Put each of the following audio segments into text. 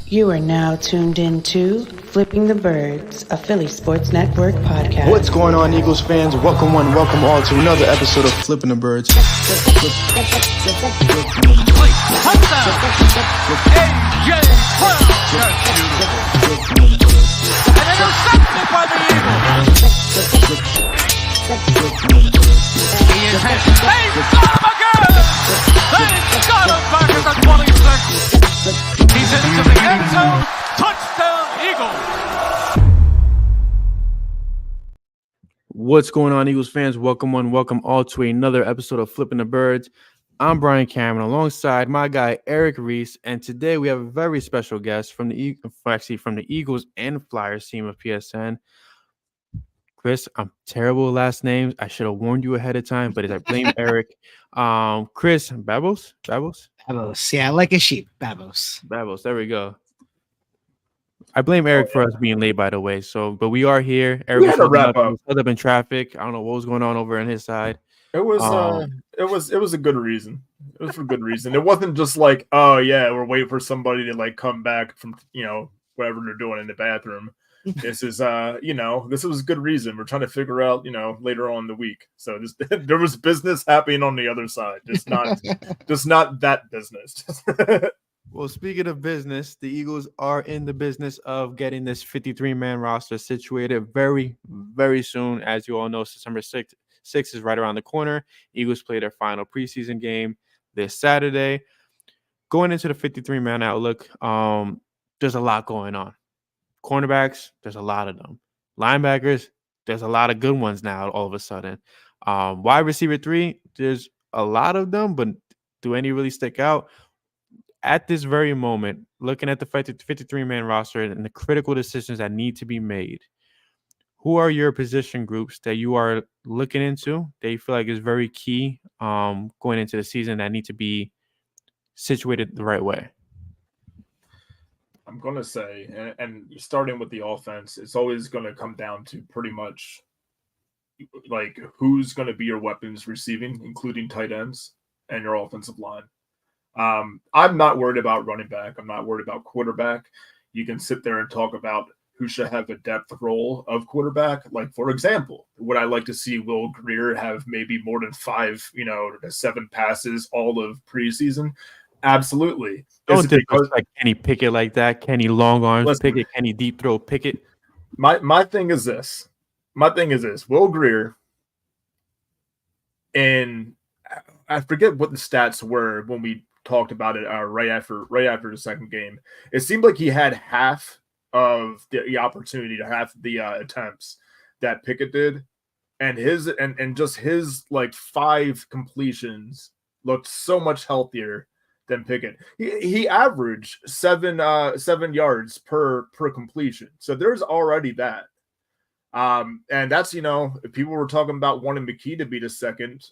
You are now tuned into Flipping the Birds, a Philly Sports Network podcast. What's going on, Eagles fans? Welcome one, welcome all to another episode of Flipping the Birds. He's into the end zone. Touchdown, Eagles. What's going on, Eagles fans? Welcome one, welcome all to another episode of Flipping the Birds. I'm Brian Cameron alongside my guy Eric Reese, and today we have a very special guest from the Eagles and Flyers team of PSN. Chris, I'm terrible with last names. I should have warned you ahead of time, but I blame Eric. Chris, Babos? Babos. Yeah, like a sheep. Babos. There we go. I blame Eric for us being late, by the way. But we are here. Eric We had to wrap up. Held up in traffic. I don't know what was going on over on his side. It was a good reason. It was for good reason. It wasn't just like, oh yeah, we're waiting for somebody to like come back from whatever they're doing in the bathroom. This is this was a good reason. We're trying to figure out later on in the week. So there was business happening on the other side. Just not that business. Well, speaking of business, the Eagles are in the business of getting this 53-man roster situated very, very soon. As you all know, September 6th is right around the corner. Eagles play their final preseason game this Saturday. Going into the 53-man outlook, there's a lot going on. Cornerbacks, there's a lot of them. Linebackers, there's a lot of good ones now all of a sudden. Wide receiver 3, there's a lot of them, but do any really stick out? At this very moment, looking at the 53-man roster and the critical decisions that need to be made, who are your position groups that you are looking into that you feel like is very key going into the season that need to be situated the right way? I'm going to say, and starting with the offense, it's always going to come down to pretty much like who's going to be your weapons receiving, including tight ends and your offensive line. I'm not worried about running back. I'm not worried about quarterback. You can sit there and talk about who should have a depth role of quarterback. Like, for example, would I like to see Will Grier have maybe more than 5, 7 passes all of preseason? Absolutely. Don't disrespect Kenny Pickett like that. Kenny long arms Pickett, Kenny deep throw Pickett. My thing is this. Will Grier, and I forget what the stats were when we talked about it right after the second game. It seemed like he had half of the opportunity to half the attempts that Pickett did, and just his like 5 completions looked so much healthier than Pickett. He averaged 7 yards per completion, so there's already that. And that's if people were talking about wanting McKee to be the second.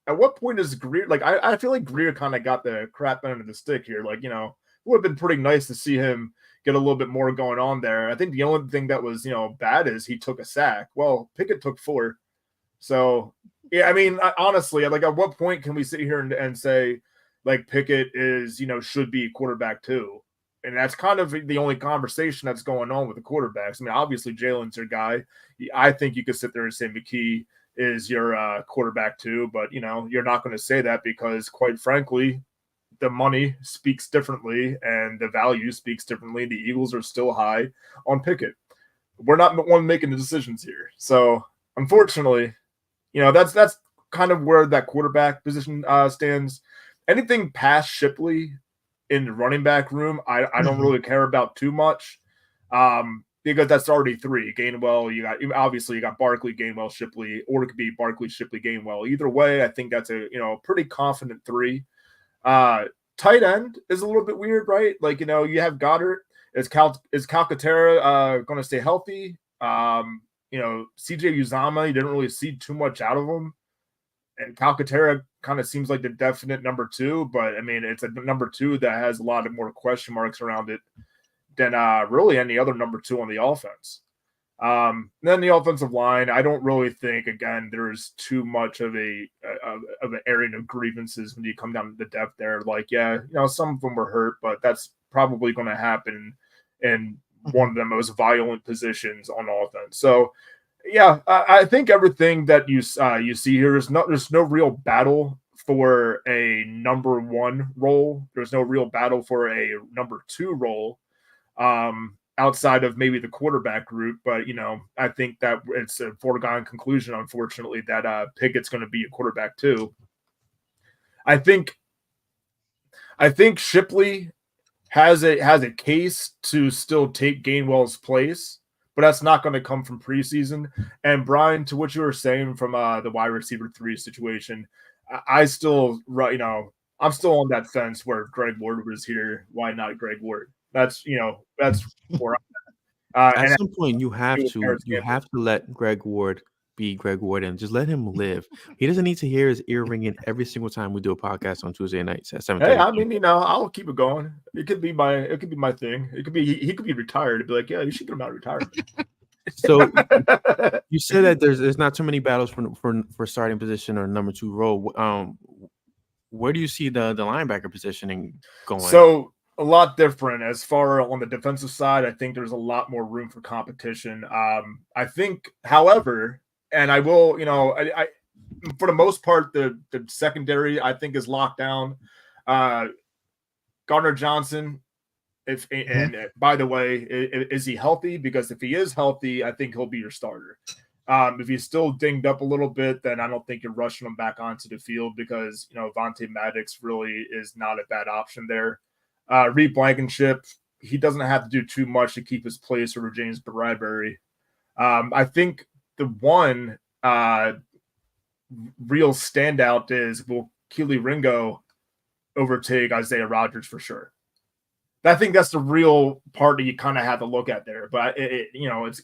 At what point is Grier like? I feel like Grier kind of got the crap end of the stick here. Like, it would have been pretty nice to see him get a little bit more going on there. I think the only thing that was bad is he took a sack. Well, Pickett took 4. So yeah, I mean, honestly, like, at what point can we sit here and say like Pickett is should be quarterback 2? And that's kind of the only conversation that's going on with the quarterbacks. I mean, obviously Jalen's your guy. I think you could sit there and say McKee is your quarterback 2, but you're not going to say that because, quite frankly, the money speaks differently and the value speaks differently. The Eagles are still high on Pickett. We're not the one making the decisions here. So unfortunately, that's kind of where that quarterback position stands. Anything past Shipley in the running back room, I don't really care about too much. Because that's already 3. Gainwell, you got Barkley, Gainwell, Shipley, or it could be Barkley, Shipley, Gainwell. Either way, I think that's a pretty confident 3. Tight end is a little bit weird, right? Like, you have Goddard. Is Calcaterra going to stay healthy? CJ Uzama, you didn't really see too much out of him. And Calcaterra kind of seems like the definite number 2, but I mean, it's a number 2 that has a lot of more question marks around it than really any other number 2 on the offense. Then the offensive line, I don't really think, again, there's too much of an area of grievances when you come down to the depth there. Like, yeah, some of them were hurt, but that's probably going to happen in one of the most violent positions on offense. So, yeah, I think everything that you see here is there's no real battle for a number one role. There's no real battle for a number two role. Outside of maybe the quarterback group, but I think that it's a foregone conclusion, unfortunately, that Pickett's going to be a quarterback too. I think Shipley has a case to still take Gainwell's place, but that's not going to come from preseason. And Brian, to what you were saying from the wide receiver 3 situation, I still, I'm still on that fence where if Greg Ward was here, why not Greg Ward? That's where At some point, you have to let Greg Ward be Greg Ward and just let him live. He doesn't need to hear his ear ringing every single time we do a podcast on Tuesday nights at 7:30. Hey, I mean, I'll keep it going. It could be my thing. It could be he could be retired. It'd be like, yeah, you should get him out of retirement. So you said that there's not too many battles for starting position or number 2 role. Where do you see the linebacker positioning going? So a lot different as far on the defensive side. I think there's a lot more room for competition. I think, however, and I will, I for the most part, the secondary I think is locked down. Gardner Johnson, and by the way, is he healthy? Because if he is healthy, I think he'll be your starter. If he's still dinged up a little bit, then I don't think you're rushing him back onto the field because Vontae Maddox really is not a bad option there. Reed Blankenship, he doesn't have to do too much to keep his place over James Bradbury. I think the one real standout is, will Keely Ringo overtake Isaiah Rodgers for sure? I think that's the real part that you kind of have to look at there. But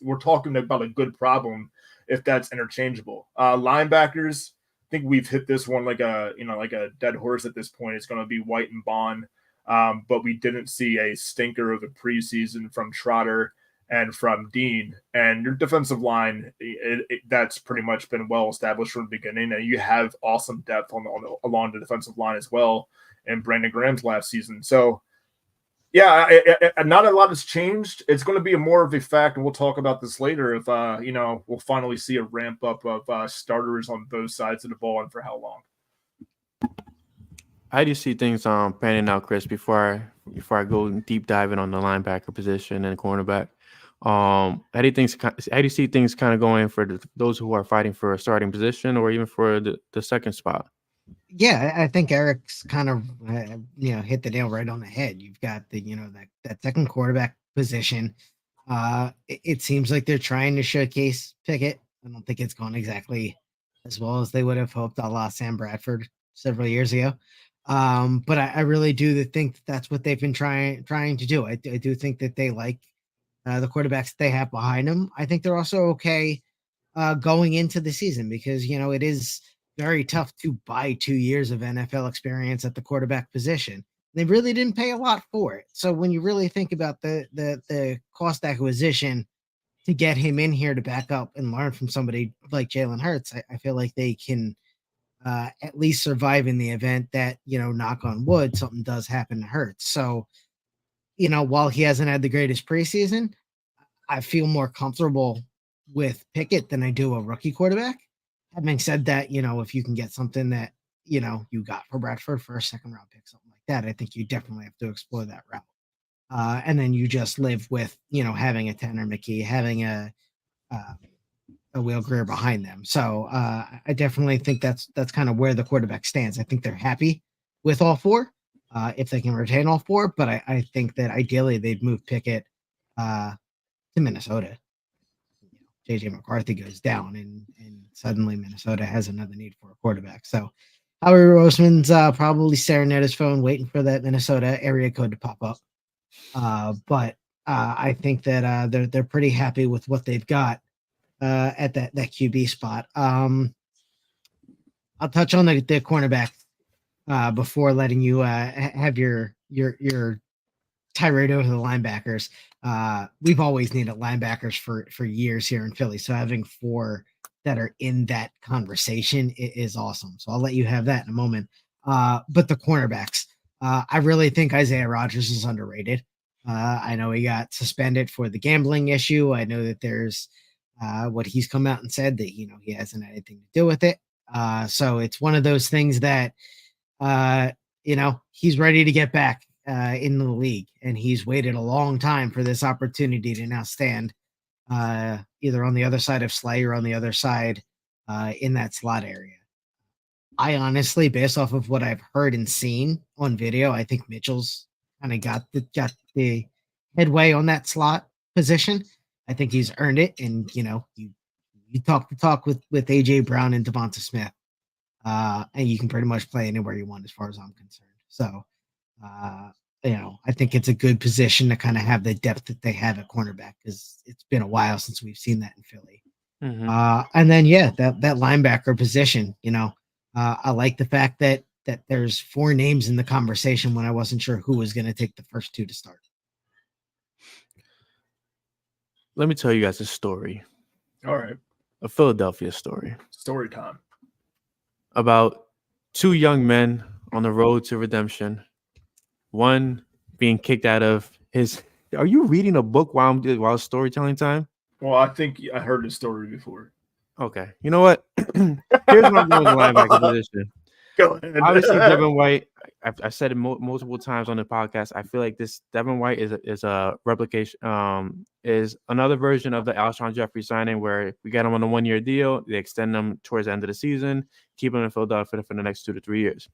we're talking about a good problem if that's interchangeable. Linebackers, I think we've hit this one like a dead horse at this point. It's going to be White and Bond. But we didn't see a stinker of a preseason from Trotter and from Dean. And your defensive line, that's pretty much been well established from the beginning. And you have awesome depth along the defensive line as well in Brandon Graham's last season. So, yeah, not a lot has changed. It's going to be more of a fact, and we'll talk about this later, if, we'll finally see a ramp up of starters on both sides of the ball and for how long. How do you see things panning out, Chris? Before I go deep diving on the linebacker position and cornerback, how do you see things kind of going for those who are fighting for a starting position or even for the second spot? Yeah, I think Eric's kind of hit the nail right on the head. You've got the that second quarterback position. It seems like they're trying to showcase Pickett. I don't think it's gone exactly as well as they would have hoped, a la Sam Bradford several years ago. But I really do think that's what they've been trying to do. I do think that they like the quarterbacks they have behind them. I think they're also okay going into the season because it is very tough to buy 2 years of NFL experience at the quarterback position. They really didn't pay a lot for it. So when you really think about the cost acquisition to get him in here to back up and learn from somebody like Jalen Hurts, I feel like they can at least survive in the event that, knock on wood, something does happen to Hurts. So, while he hasn't had the greatest preseason, I feel more comfortable with Pickett than I do a rookie quarterback. Having said that, if you can get something that, you got for Bradford for a second round pick, something like that, I think you definitely have to explore that route. And then you just live with, having a Tanner McKee, having a Will Greer behind them. So I definitely think that's kind of where the quarterback stands. I think they're happy with all 4 if they can retain all 4. But I think that ideally they'd move Pickett to Minnesota. JJ McCarthy goes down and suddenly Minnesota has another need for a quarterback. So Howie Roseman's probably staring at his phone waiting for that Minnesota area code to pop up. But I think that they're pretty happy with what they've got at that QB spot. I'll touch on the cornerback before letting you have your tirade over the linebackers. We've always needed linebackers for years here in Philly. So having 4 that are in that conversation is awesome. So I'll let you have that in a moment. But the cornerbacks, I really think Isaiah Rodgers is underrated. I know he got suspended for the gambling issue. I know that there's what he's come out and said that he hasn't had anything to do with it. So it's one of those things that uh, he's ready to get back in the league, and he's waited a long time for this opportunity to now stand either on the other side of Slay or on the other side in that slot area. I honestly, based off of what I've heard and seen on video, I think Mitchell's kind of got the headway on that slot position. I think he's earned it, and you talk the talk with AJ Brown and Devonta Smith, and you can pretty much play anywhere you want, as far as I'm concerned. So, uh, I think it's a good position to kind of have the depth that they have at cornerback, because it's been a while since we've seen that in Philly. Mhm. And then that linebacker position, I like the fact that there's 4 names in the conversation when I wasn't sure who was going to take the first 2 to start. Let me tell you guys a story, All right. a Philadelphia story Story time. about 2 young men on the road to redemption. One being kicked out of his. Are you reading a book while it's storytelling time? Well, I think I heard this story before. Okay. You know what? Here's what I'm doing with the linebacker position. Go ahead. Obviously, Devin White. I've said it multiple times on the podcast. I feel like this Devin White is a replication. Is another version of the Alshon Jeffrey signing, where we get him on a 1-year deal. They extend him towards the end of the season, keep him in Philadelphia for the next 2 to 3 years.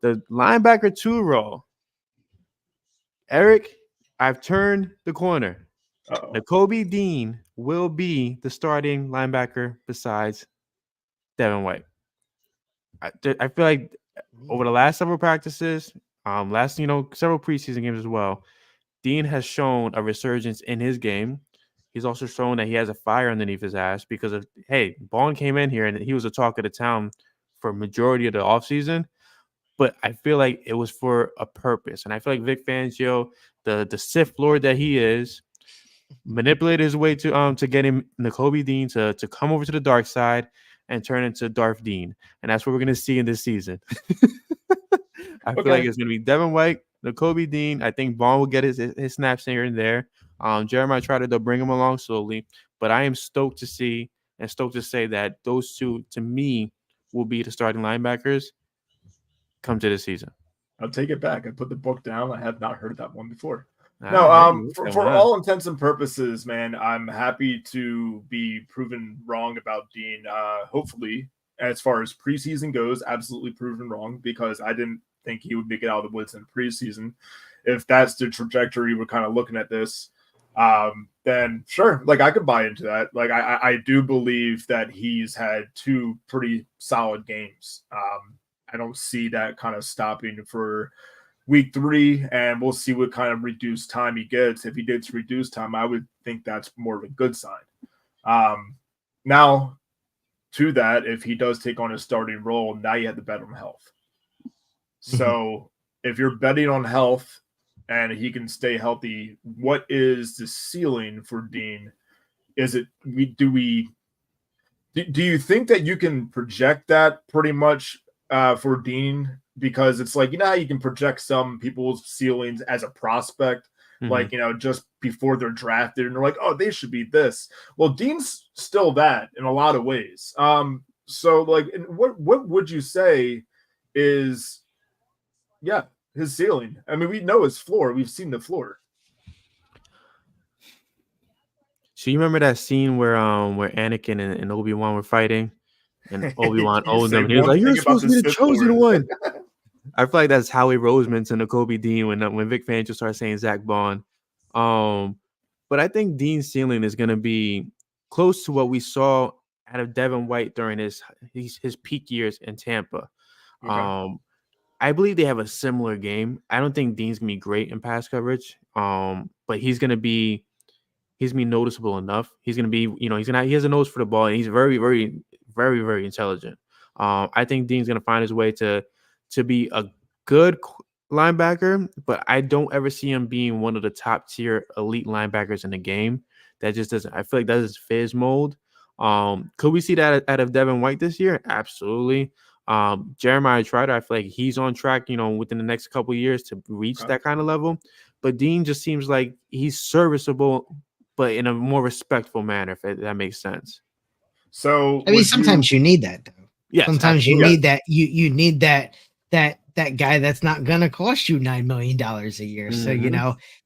The linebacker 2 role, Eric. I've turned the corner. Uh-oh. Nakobe Dean will be the starting linebacker besides Devin White. I feel like over the last several practices, several preseason games as well, Dean has shown a resurgence in his game. He's also shown that he has a fire underneath his ass because of, hey, Bond came in here and he was a talk of the town for majority of the offseason. But I feel like it was for a purpose. And I feel like Vic Fangio, the Sith Lord that he is, manipulated his way to get him Nakobe Dean to come over to the dark side and turn into Darth Dean. And that's what we're going to see in this season. I feel like it's going to be Devin White, Nakobe Dean. I think Vaughn will get his snaps here and there. Jeremiah Trotter, they'll bring him along slowly. But I am stoked to see and stoked to say that those 2, to me, will be the starting linebackers come to the season. I'll take it back. I put the book down. I have not heard that one before. No, For all intents and purposes, man, I'm happy to be proven wrong about Dean. Hopefully, as far as preseason goes, absolutely proven wrong, because I didn't think he would make it out of the woods in preseason. If that's the trajectory we're kind of looking at this, then sure, like I could buy into that. Like I do believe that he's had 2 pretty solid games. I don't see that kind of stopping for week 3, and we'll see what kind of reduced time he gets. If he gets reduced time, I would think that's more of a good sign. Now, to that, if he does take on a starting role, now you have to bet on health. So if you're betting on health and he can stay healthy, what is the ceiling for Dean? Is it do you think that you can project that pretty much for Dean? Because it's like, how you can project some people's ceilings as a prospect, like, just before they're drafted, and they're like, oh, they should be this. Well, Dean's still that in a lot of ways. So like, what would you say is, his ceiling? I mean, we know his floor. We've seen the floor. So you remember that scene where Anakin and Obi-Wan were fighting, and Obi-Wan owned them. He was like, "You're supposed to be the chosen one." I feel like that's Howie Roseman to Nakobe Dean when Vic Fangio started saying Zach Bond. But I think Dean's ceiling is going to be close to what we saw out of Devin White during his peak years in Tampa. Okay. I believe they have a similar game. I don't think Dean's going to be great in pass coverage, but he's going to be noticeable enough. He's going to be, he has a nose for the ball, and he's very, very, very, very intelligent. I think Dean's going to find his way to be a good linebacker, but I don't ever see him being one of the top tier elite linebackers in the game. That just doesn't. I feel like that doesn't fit his mold. Could we see that out of Devin White this year? Absolutely. Jeremiah Trotter, I feel like he's on track, within the next couple of years to reach that kind of level. But Dean just seems like he's serviceable, but in a more respectful manner, if that makes sense. So I mean, sometimes you need that though. Yes, sometimes you absolutely. need that. You need that guy that's not gonna cost you $9 million a year. So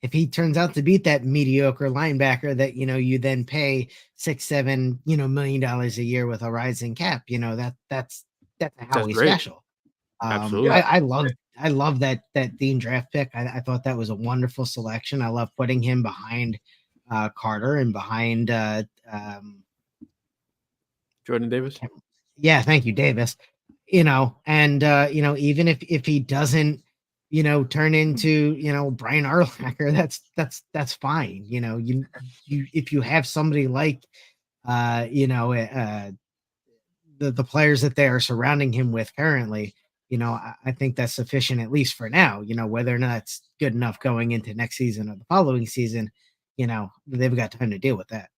if he turns out to beat that mediocre linebacker that you then pay $6-7 million a year with a rising cap, that's how he's great. special. Absolutely. I love that Dean draft pick. I thought that was a wonderful selection. I love putting him behind Carter and behind Jordan Davis. Yeah, thank you, Davis. And even if he doesn't, turn into, Brian Urlacher, that's fine. You if you have somebody like the players that they are surrounding him with currently, I think that's sufficient, at least for now. Whether or not it's good enough going into next season or the following season, they've got time to deal with that.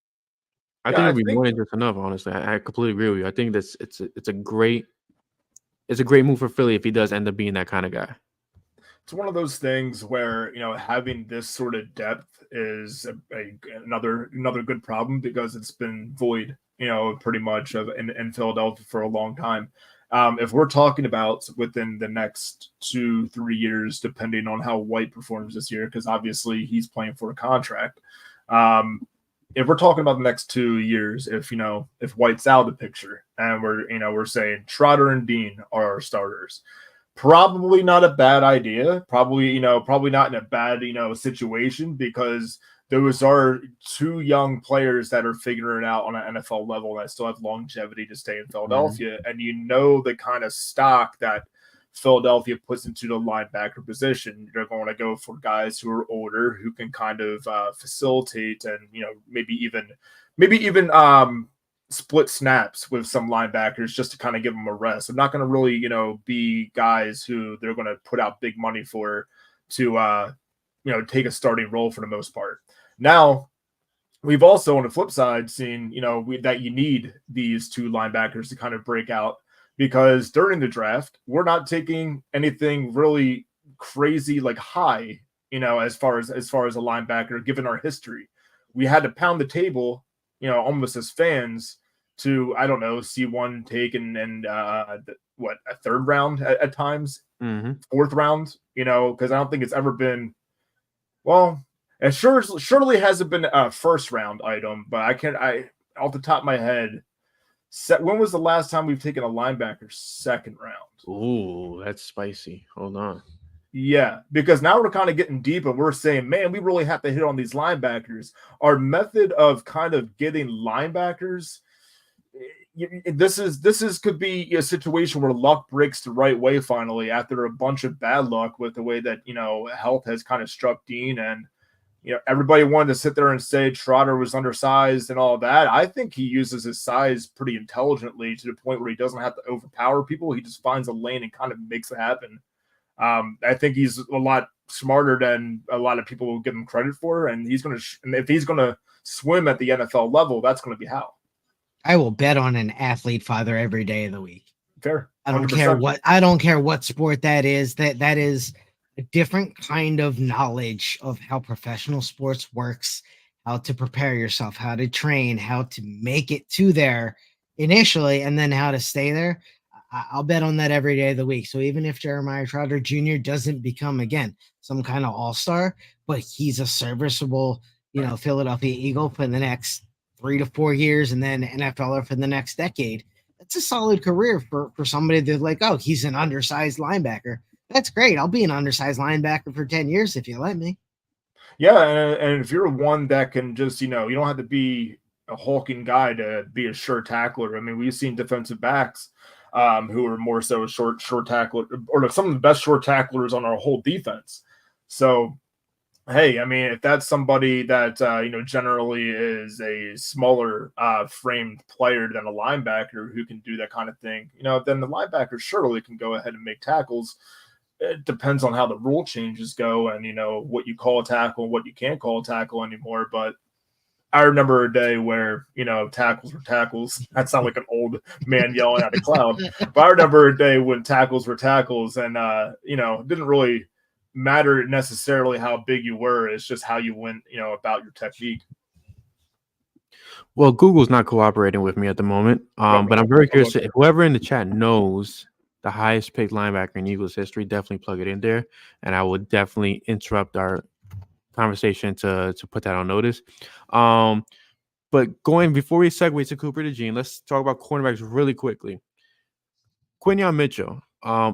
I think it'll be more than just enough. Honestly, I completely agree with you. I think it's a great move for Philly if he does end up being that kind of guy. It's one of those things where having this sort of depth is another good problem because it's been void pretty much in Philadelphia for a long time. If we're talking about within the next 2-3 years, depending on how White performs this year, because obviously he's playing for a contract. If we're talking about the next 2 years, if White's out of the picture and we're saying Trotter and Dean are our starters, probably not a bad idea. Probably not in a bad situation because those are two young players that are figuring it out on an NFL level that still have longevity to stay in Philadelphia. And the kind of stock that Philadelphia puts into the linebacker position. They're going to go for guys who are older, who can kind of facilitate and maybe even split snaps with some linebackers just to kind of give them a rest. I'm not going to really be guys who they're going to put out big money for to take a starting role for the most part. Now, we've also on the flip side seen that you need these two linebackers to kind of break out, because during the draft, we're not taking anything really crazy like high, as far as a linebacker, given our history. We had to pound the table, almost as fans to, I don't know, see one taken and a third round at times, fourth round, because I don't think it's ever been, well, it surely hasn't been a first round item, but I off the top of my head, when was the last time we've taken a linebacker second round? Ooh, that's spicy. Hold on. Yeah, because now we're kind of getting deep and we're saying, man, we really have to hit on these linebackers. Our method of kind of getting linebackers, this could be a situation where luck breaks the right way finally after a bunch of bad luck with the way that, health has kind of struck Dean, and everybody wanted to sit there and say Trotter was undersized and all that. I think he uses his size pretty intelligently to the point where he doesn't have to overpower people. He just finds a lane and kind of makes it happen. I think he's a lot smarter than a lot of people will give him credit for, and if he's going to swim at the NFL level, that's going to be how. I will bet on an athlete father every day of the week. Fair. 100%. I don't care what sport that is. That is a different kind of knowledge of how professional sports works, how to prepare yourself, how to train, how to make it to there initially, and then how to stay there. I'll bet on that every day of the week. So even if Jeremiah Trotter Jr. doesn't become, again, some kind of all-star, but he's a serviceable, Philadelphia Eagle for the next 3 to 4 years and then NFLer for the next decade, that's a solid career for somebody that's like, oh, he's an undersized linebacker. That's great. I'll be an undersized linebacker for 10 years if you let me. Yeah, and if you're one that can just, you don't have to be a hulking guy to be a sure tackler. I mean, we've seen defensive backs who are more so a short tackler, or some of the best short tacklers on our whole defense. So, hey, I mean, if that's somebody that, generally is a smaller framed player than a linebacker who can do that kind of thing, then the linebacker surely can go ahead and make tackles. It depends on how the rule changes go and, what you call a tackle and what you can't call a tackle anymore. But I remember a day where, tackles were tackles. That sounded like an old man yelling at a cloud. But I remember a day when tackles were tackles and, it didn't really matter necessarily how big you were. It's just how you went, about your technique. Well, Google's not cooperating with me at the moment. But I'm very curious. If whoever in the chat knows the highest paid linebacker in Eagles history, definitely plug it in there. And I would definitely interrupt our conversation to put that on notice. But before we segue to Cooper DeJean, let's talk about cornerbacks really quickly. Quinyon Mitchell.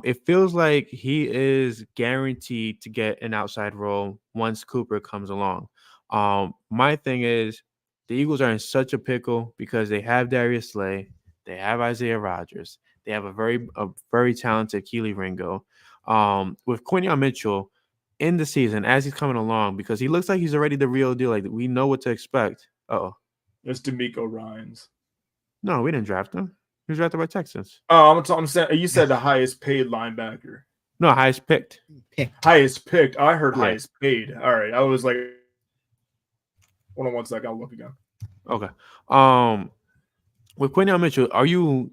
It feels like he is guaranteed to get an outside role once Cooper comes along. My thing is the Eagles are in such a pickle because they have Darius Slay, they have Isaiah Rodgers, they have a very talented Keely Ringo. With Quinyon Mitchell in the season as he's coming along, because he looks like he's already the real deal. Like we know what to expect. It's D'Amico Ryans. No, we didn't draft him. He was drafted by Texans. Oh, I'm saying you said the highest paid linebacker. No, highest picked. Highest picked. I heard highest paid. All right. I was like, hold on one second. I'll look again. Okay. With Quinyon Mitchell, are you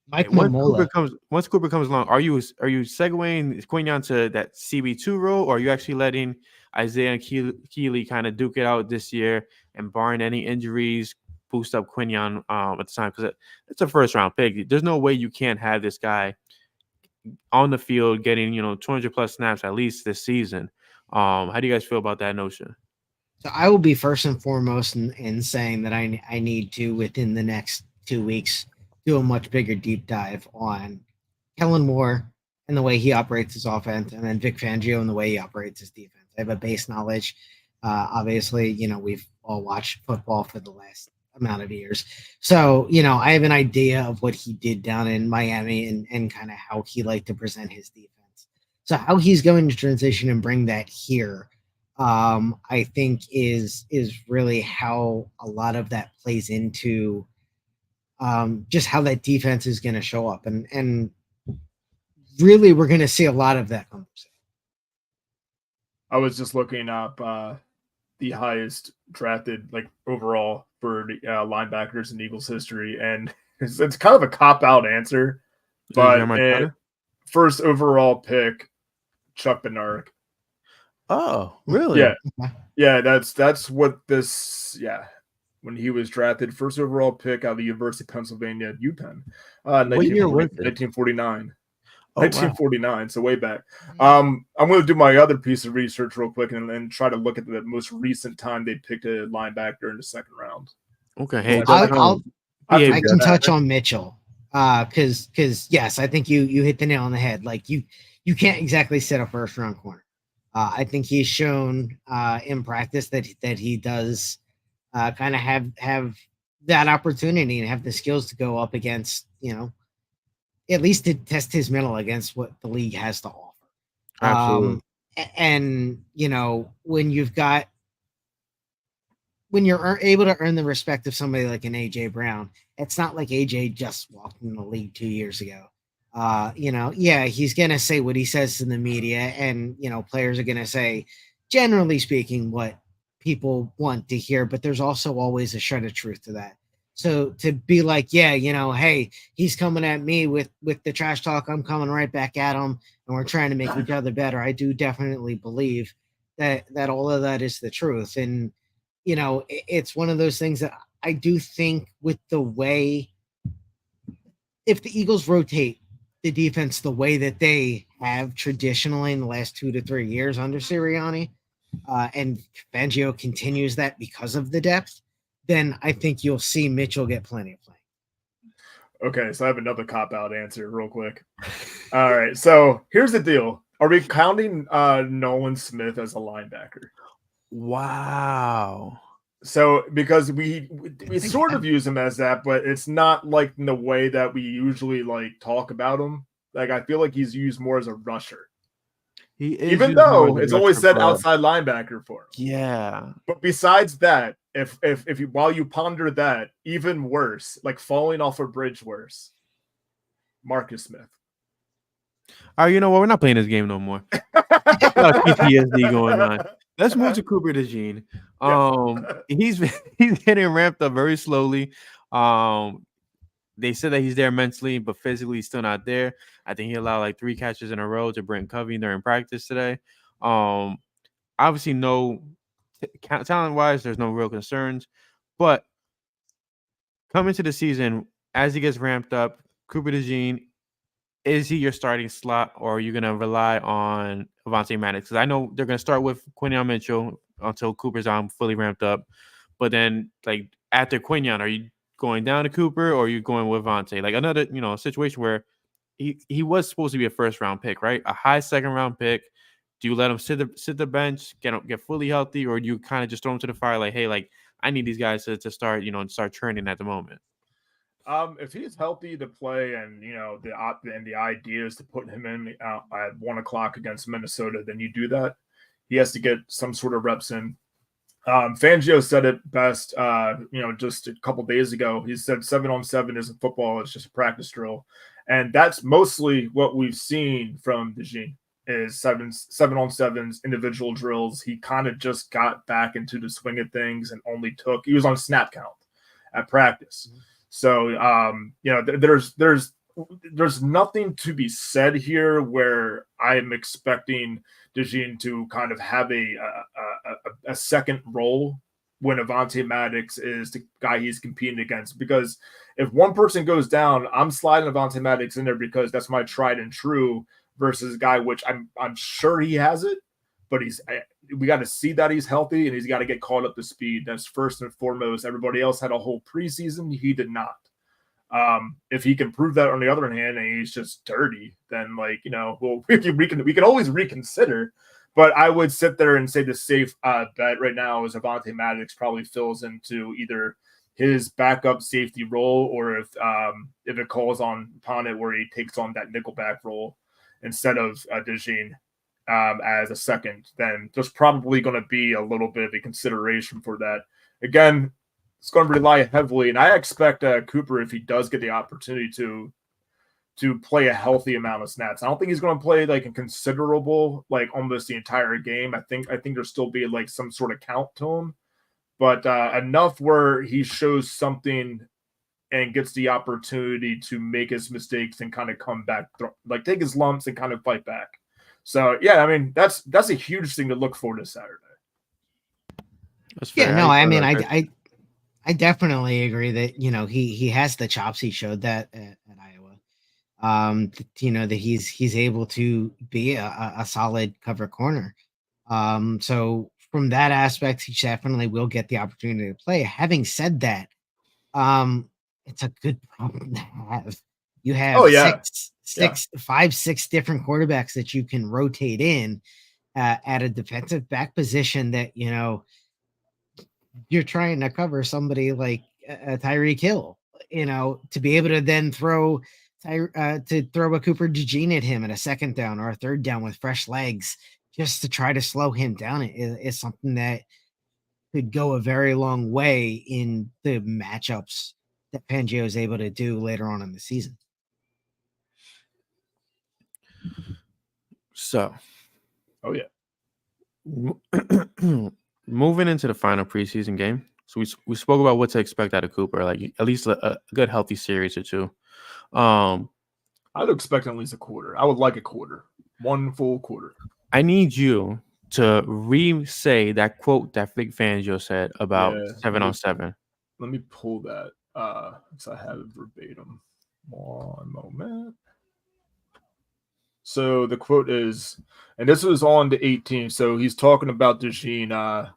Mike once Mamola. Cooper comes along, are you segueing Quinyon to that CB2 role, or are you actually letting Isaiah and Keely kind of duke it out this year and barring any injuries, boost up Quinyon at the time? Because it's a first round pick. There's no way you can't have this guy on the field getting 200 plus snaps at least this season. How do you guys feel about that notion? So I will be first and foremost in saying that I need to, within the next 2 weeks, do a much bigger deep dive on Kellen Moore and the way he operates his offense, and then Vic Fangio and the way he operates his defense. I have a base knowledge. Obviously, we've all watched football for the last amount of years. So, I have an idea of what he did down in Miami and kind of how he liked to present his defense. So how he's going to transition and bring that here, I think is really how a lot of that plays into just how that defense is going to show up. And really, we're going to see a lot of that conversation. I was just looking up the highest drafted overall for linebackers in Eagles history, and it's kind of a cop-out answer, but first overall pick, Chuck Bednarik. Oh, really? Yeah. That's what this. Yeah, when he was drafted, first overall pick out of the University of Pennsylvania at UPenn, 1949. Oh, 1949, wow. So way back. I'm going to do my other piece of research real quick and try to look at the most recent time they picked a linebacker in the second round. Okay, hey, I can touch on Mitchell because yes, I think you hit the nail on the head. Like you can't exactly set a first round corner. I think he's shown in practice that he does kind of have that opportunity and have the skills to go up against at least to test his mettle against what the league has to offer. Absolutely. And when you're able to earn the respect of somebody like an AJ Brown, it's not like AJ just walked in the league 2 years ago. He's going to say what he says to the media, and, players are going to say, generally speaking, what people want to hear, but there's also always a shred of truth to that. So to be like, hey, he's coming at me with the trash talk, I'm coming right back at him, and we're trying to make each other better. I do definitely believe that all of that is the truth. And, it's one of those things that I do think with the way, if the Eagles rotate the defense the way that they have traditionally in the last 2 to 3 years under Sirianni, and Fangio continues that because of the depth, then I think you'll see Mitchell get plenty of play. Okay, so I have another cop-out answer real quick. All right, so here's the deal. Are we counting Nolan Smith as a linebacker? Wow. So because we sort of use him as that, but it's not like in the way that we usually talk about him. Like I feel like he's used more as a rusher. He is, even though it's always said outside linebacker for him. Yeah. But besides that, if you while you ponder that, even worse, like falling off a bridge worse, Marcus Smith. All right, you know what? We're not playing this game no more. Got PTSD going on. Let's move to Cooper DeJean. He's getting ramped up very slowly. They said that he's there mentally, but physically he's still not there. I think he allowed like 3 catches in a row to Brent Covey during practice today. Obviously, no talent wise, there's no real concerns, but coming to the season as he gets ramped up, Cooper DeJean, is he your starting slot, or are you going to rely on Avonte Maddox? Because I know they're going to start with Quinyon Mitchell until Cooper's on fully ramped up. But then, like, after Quinyon, are you going down to Cooper, or are you going with Avonte? Like, another, situation where he was supposed to be a first-round pick, right? A high second-round pick. Do you let him sit the bench, get fully healthy, or do you kind of just throw him to the fire like, hey, like, I need these guys to start, start training at the moment? If he's healthy to play, and the idea is to put him in at 1:00 against Minnesota, then you do that. He has to get some sort of reps in. Fangio said it best, just a couple days ago. He said 7-on-7 isn't football; it's just a practice drill, and that's mostly what we've seen from DeJean is 7-on-7s, individual drills. He kind of just got back into the swing of things and he was on snap count at practice. Mm-hmm. So, there's nothing to be said here where I am expecting DeJean to kind of have a second role when Avonte Maddox is the guy he's competing against. Because if one person goes down, I'm sliding Avonte Maddox in there because that's my tried and true versus a guy which I'm sure he has it, but we got to see that he's healthy and he's got to get caught up to speed. That's first and foremost. Everybody else had a whole preseason. He did not. If he can prove that on the other hand and he's just dirty, then we can always reconsider. But I would sit there and say the safe bet right now is Avonte Maddox probably fills into either his backup safety role, or if it calls upon it where he takes on that nickelback role instead of DeJean as a second, then there's probably going to be a little bit of a consideration for that. Again, it's going to rely heavily, and I expect Cooper, if he does get the opportunity to play a healthy amount of snaps. I don't think he's going to play like a considerable, like almost the entire game. I think there'll still be like some sort of count to him, but enough where he shows something and gets the opportunity to make his mistakes and kind of come back, like take his lumps and kind of fight back. So yeah, I mean that's a huge thing to look for this Saturday. Yeah, no, I mean I definitely agree that he has the chops. He showed that at Iowa. That he's able to be a solid cover corner. So from that aspect, he definitely will get the opportunity to play. Having said that, it's a good problem to have. You have 6 different quarterbacks that you can rotate in at a defensive back position that you're trying to cover somebody like Tyreek Hill, to be able to then throw a Cooper DeJean at him at a second down or a third down with fresh legs just to try to slow him down is something that could go a very long way in the matchups that Fangio is able to do later on in the season. So, moving into the final preseason game. So we spoke about what to expect out of Cooper, like at least a good healthy series or two. I'd expect at least a quarter. I would like a quarter, 1 full quarter. I need you to re-say that quote that Vic Fangio said about 7-on-7. Let me pull that because I have it verbatim. One moment. So the quote is, and this was on the 18th. So he's talking about DeJean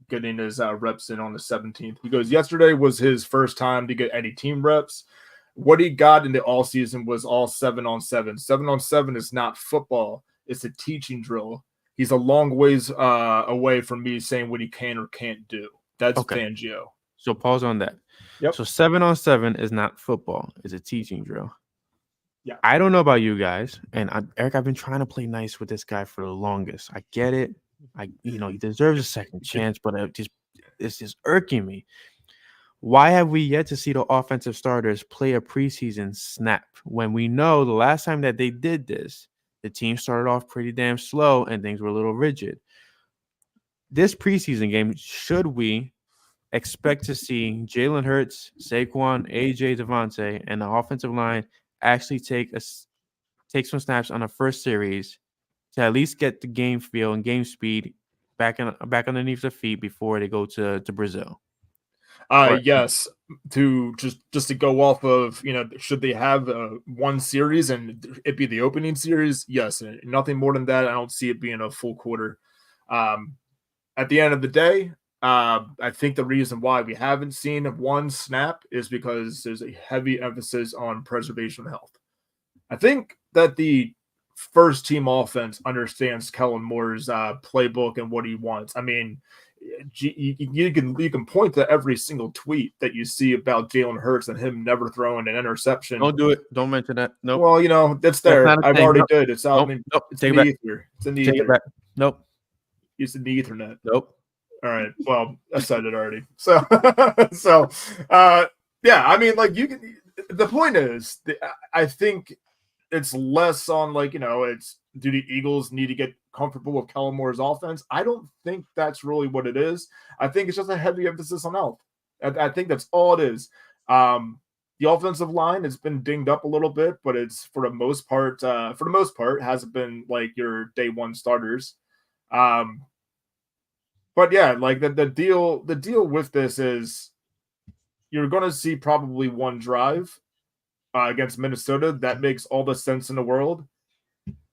getting his reps in on the 17th. He goes, yesterday was his first time to get any team reps. What he got in the all season was all 7-on-7. 7-on-7 is not football. It's a teaching drill. He's a long ways away from me saying what he can or can't do. That's Fangio. So pause on that. Yep. So 7-on-7 is not football. It's a teaching drill. Yeah. I don't know about you guys, and Eric, I've been trying to play nice with this guy for the longest. I get it. He deserves a second chance, but it's just irking me. Why have we yet to see the offensive starters play a preseason snap when we know the last time that they did this, the team started off pretty damn slow and things were a little rigid? This preseason game, should we expect to see Jalen Hurts, Saquon, AJ, Devontae, and the offensive line actually take some snaps on the first series to at least get the game feel and game speed back underneath their feet before they go to Brazil? Or Yes. To just to go off of, should they have one series and it be the opening series? Yes, and nothing more than that. I don't see it being a full quarter. At the end of the day, I think the reason why we haven't seen one snap is because there's a heavy emphasis on preservation of health. I think that the first team offense understands Kellen Moore's playbook and what he wants. I mean, you can point to every single tweet that you see about Jalen Hurts and him never throwing an interception. don't do it. Don't mention that. Nope. Well, that's there. I've already did. It's out. Nope. It's Take in it the back. ether. It's in the Take it ether. back. Nope. It's in the Ethernet. Nope. All right. Well, I said it already. So, yeah. I mean, like, you can. The point is, I think it's less on it's, do the Eagles need to get comfortable with Kellen Moore's offense? I don't think that's really what it is. I think it's just a heavy emphasis on health. I think that's all it is. The offensive line has been dinged up a little bit, but it's for the most part hasn't been like your day one starters. But yeah, like the deal with this is you're going to see probably one drive against Minnesota that makes all the sense in the world.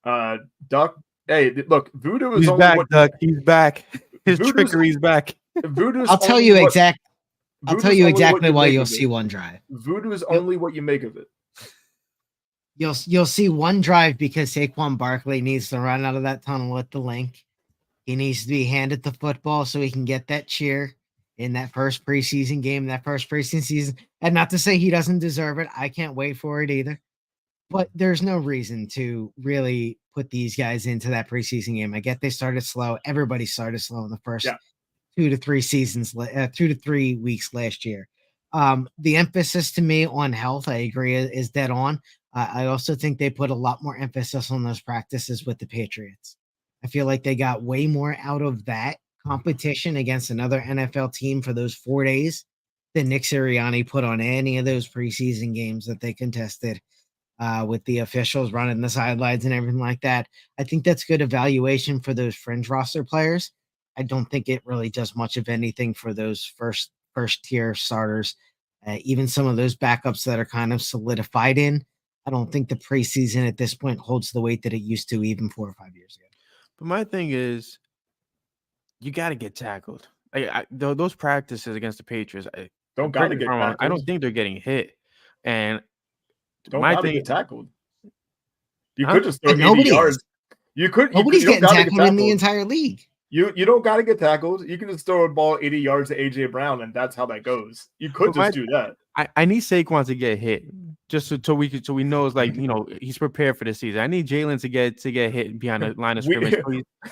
Duck, hey, look, Voodoo is He's only back, what, Duck. He's back. His Voodoo's- trickery's back. Voodoo's I'll tell only you what- exactly. I'll Voodoo's tell you only what exactly why make you'll of it. see one drive. Voodoo is only what you make of it. You'll see one drive because Saquon Barkley needs to run out of that tunnel at the link. He needs to be handed the football so he can get that cheer in that first preseason game, that first preseason season. And not to say he doesn't deserve it. I can't wait for it either. But there's no reason to really put these guys into that preseason game. I get they started slow. Everybody started slow in the first 2 to 3 seasons, 2 to 3 weeks last year. The emphasis to me on health, I agree, is dead on. I also think they put a lot more emphasis on those practices with the Patriots. I feel like they got way more out of that competition against another NFL team for those 4 days than Nick Sirianni put on any of those preseason games that they contested with the officials running the sidelines and everything like that. I think that's good evaluation for those fringe roster players. I don't think it really does much of anything for those first tier starters. Even some of those backups that are kind of solidified in, I don't think the preseason at this point holds the weight that it used to even 4 or 5 years ago. But my thing is, you got to get tackled. Those practices against the Patriots, Don't got to get tackled. I don't think they're getting hit. And don't my got to thing, get tackled. You Huh? could just throw 80 Nobody yards. is. You Nobody's don't getting gotta get tackled in the entire league. You don't got to get tackled. You can just throw a ball 80 yards to AJ Brown, and that's how that goes. You could But just do that. I need Saquon to get hit just so we know it's like, he's prepared for the season. I need Jalen to get hit behind the line of scrimmage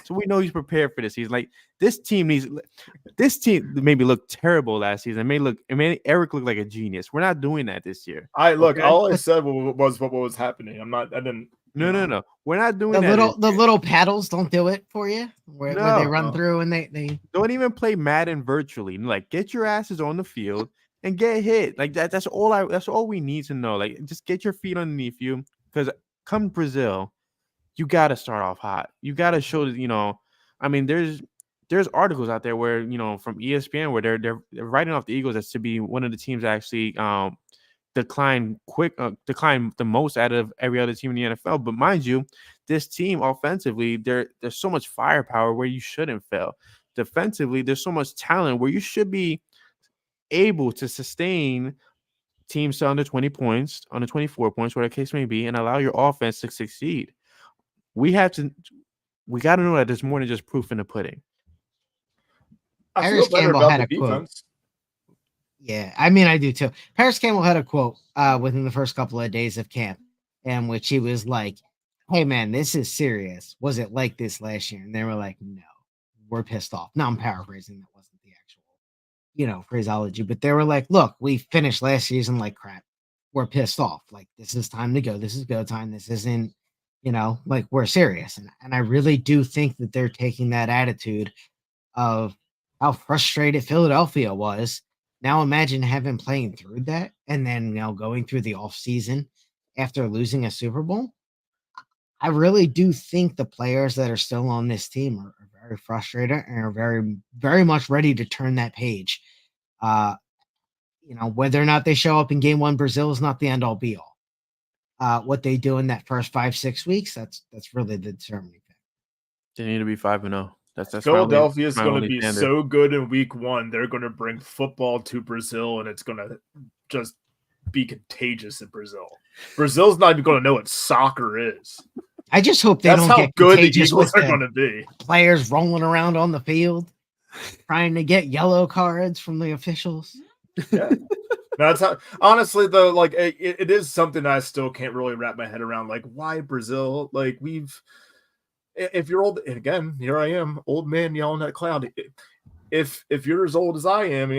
so we know he's prepared for the season. Like this team maybe looked terrible last season. It made Eric look like a genius. We're not doing that this year. All I said was what was happening. I didn't. No. We're not doing that. The little paddles don't do it for you where they run through and they don't even play Madden virtually. Like, get your asses on the field and get hit. Like that's all we need to know. Like, just get your feet underneath you, because come Brazil, you gotta start off hot. You gotta show that, I mean, there's articles out there where, from ESPN where they're writing off the Eagles as to be one of the teams that actually decline the most out of every other team in the NFL. But mind you, this team offensively, there's so much firepower where you shouldn't fail. Defensively, there's so much talent where you should be able to sustain teams to under 20 points, under 24 points, whatever the case may be, and allow your offense to succeed. We got to know that there's more than just proof in the pudding. I feel better Campbell about had the a quote. defense. Yeah, I mean, I do too. Paris Campbell had a quote within the first couple of days of camp, in which he was like, "Hey, man, this is serious. Was it like this last year?" And they were like, "No, we're pissed off." Now I'm paraphrasing. That wasn't the actual phraseology, but they were like, look, we finished last season like crap. We're pissed off. Like, this is time to go. This is go time. This isn't, like, we're serious. And I really do think that they're taking that attitude of how frustrated Philadelphia was. Now imagine having playing through that and then going through the off season after losing a Super Bowl. I really do think the players that are still on this team are very frustrated and are very, very much ready to turn that page. Uh, whether or not they show up in game one, Brazil is not the end all be all. What they do in that first 5-6 weeks, that's really the determining factor. They need to be 5-0. That's Philadelphia is going to be standard. so good in week one. They're going to bring football to Brazil, and it's going to just be contagious in Brazil. Brazil's not even going to know what soccer is. I just hope they That's don't how get good the contagious Eagles with are going to be. Players rolling around on the field, trying to get yellow cards from the officials. Yeah. That's how, honestly, though, like, it is something I still can't really wrap my head around. Like, why Brazil? Like, if you're old, again, here I am, old man yelling at cloud. If you're as old as I am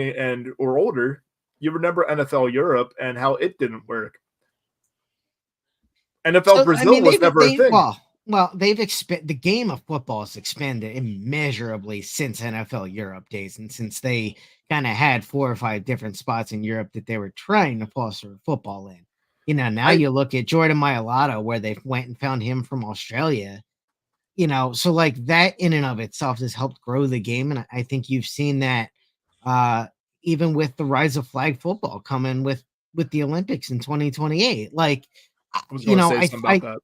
or older, you remember NFL Europe and how it didn't work. NFL Brazil was never a thing. Well, the game of football has expanded immeasurably since NFL Europe days, and since they kind of had 4 or 5 different spots in Europe that they were trying to foster football in. Now you look at Jordan Mailata, where they went and found him from Australia. So like that in and of itself has helped grow the game, and I think you've seen that even with the rise of flag football coming with the Olympics in 2028. Like, I was going to say something about that.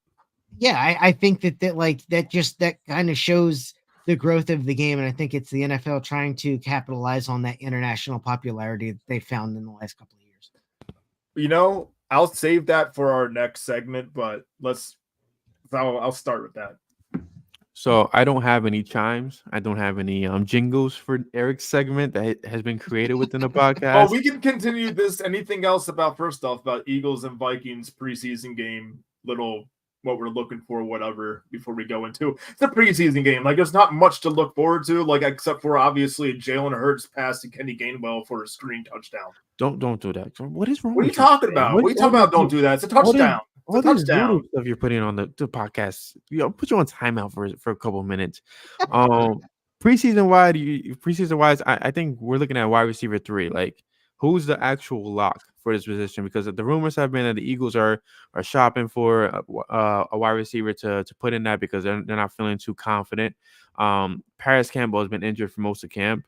Yeah, I think that kind of shows the growth of the game, and I think it's the NFL trying to capitalize on that international popularity that they found in the last couple of years. I'll save that for our next segment, but I'll start with that. So I don't have any chimes. I don't have any jingles for Eric's segment that has been created within the podcast. Oh, we can continue this. Anything else about Eagles and Vikings preseason game, what we're looking for, whatever, before we go into the preseason game. Like, there's not much to look forward to, like, except for obviously Jalen Hurts pass to Kenny Gainwell for a screen touchdown. Don't do that. What is wrong? What are you talking about? What are you talking about? Don't do that. It's a touchdown. All this stuff you're putting on the podcast, put you on timeout for a couple of minutes. Preseason wise, I think we're looking at wide receiver 3. Like, who's the actual lock for this position? Because the rumors have been that the Eagles are shopping for a wide receiver to put in that because they're not feeling too confident. Paris Campbell has been injured for most of camp.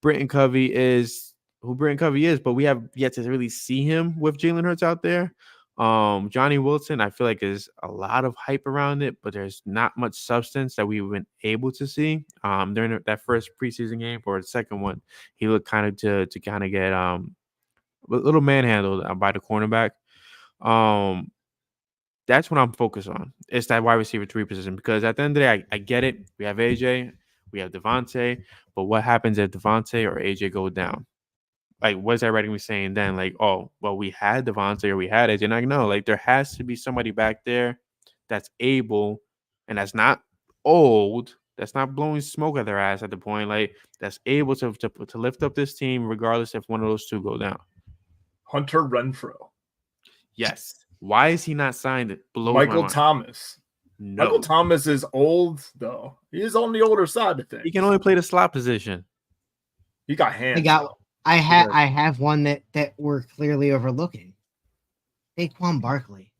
Britton Covey is who Britton Covey is, but we have yet to really see him with Jalen Hurts out there. Johnny Wilson, I feel like is a lot of hype around it, but there's not much substance that we've been able to see. During that first preseason game or the second one, he looked kind of to kind of get a little manhandled by the cornerback. That's what I'm focused on. It's that wide receiver 3 position, because at the end of the day, I get it. We have AJ, we have Devontae, but what happens if Devontae or AJ go down? Like, what's that writing me saying then? Like, oh, well, we had Devontae or we had AJ. And I know, like, there has to be somebody back there that's able and that's not old, that's not blowing smoke at their ass at the point, like, that's able to lift up this team regardless if one of those two go down. Hunter Renfrow. Yes. Why is he not signed? Michael Thomas. No. Michael Thomas is old, though. He is on the older side of things. He can only play the slot position. He got hands. I have one that we're clearly overlooking. Saquon Barkley.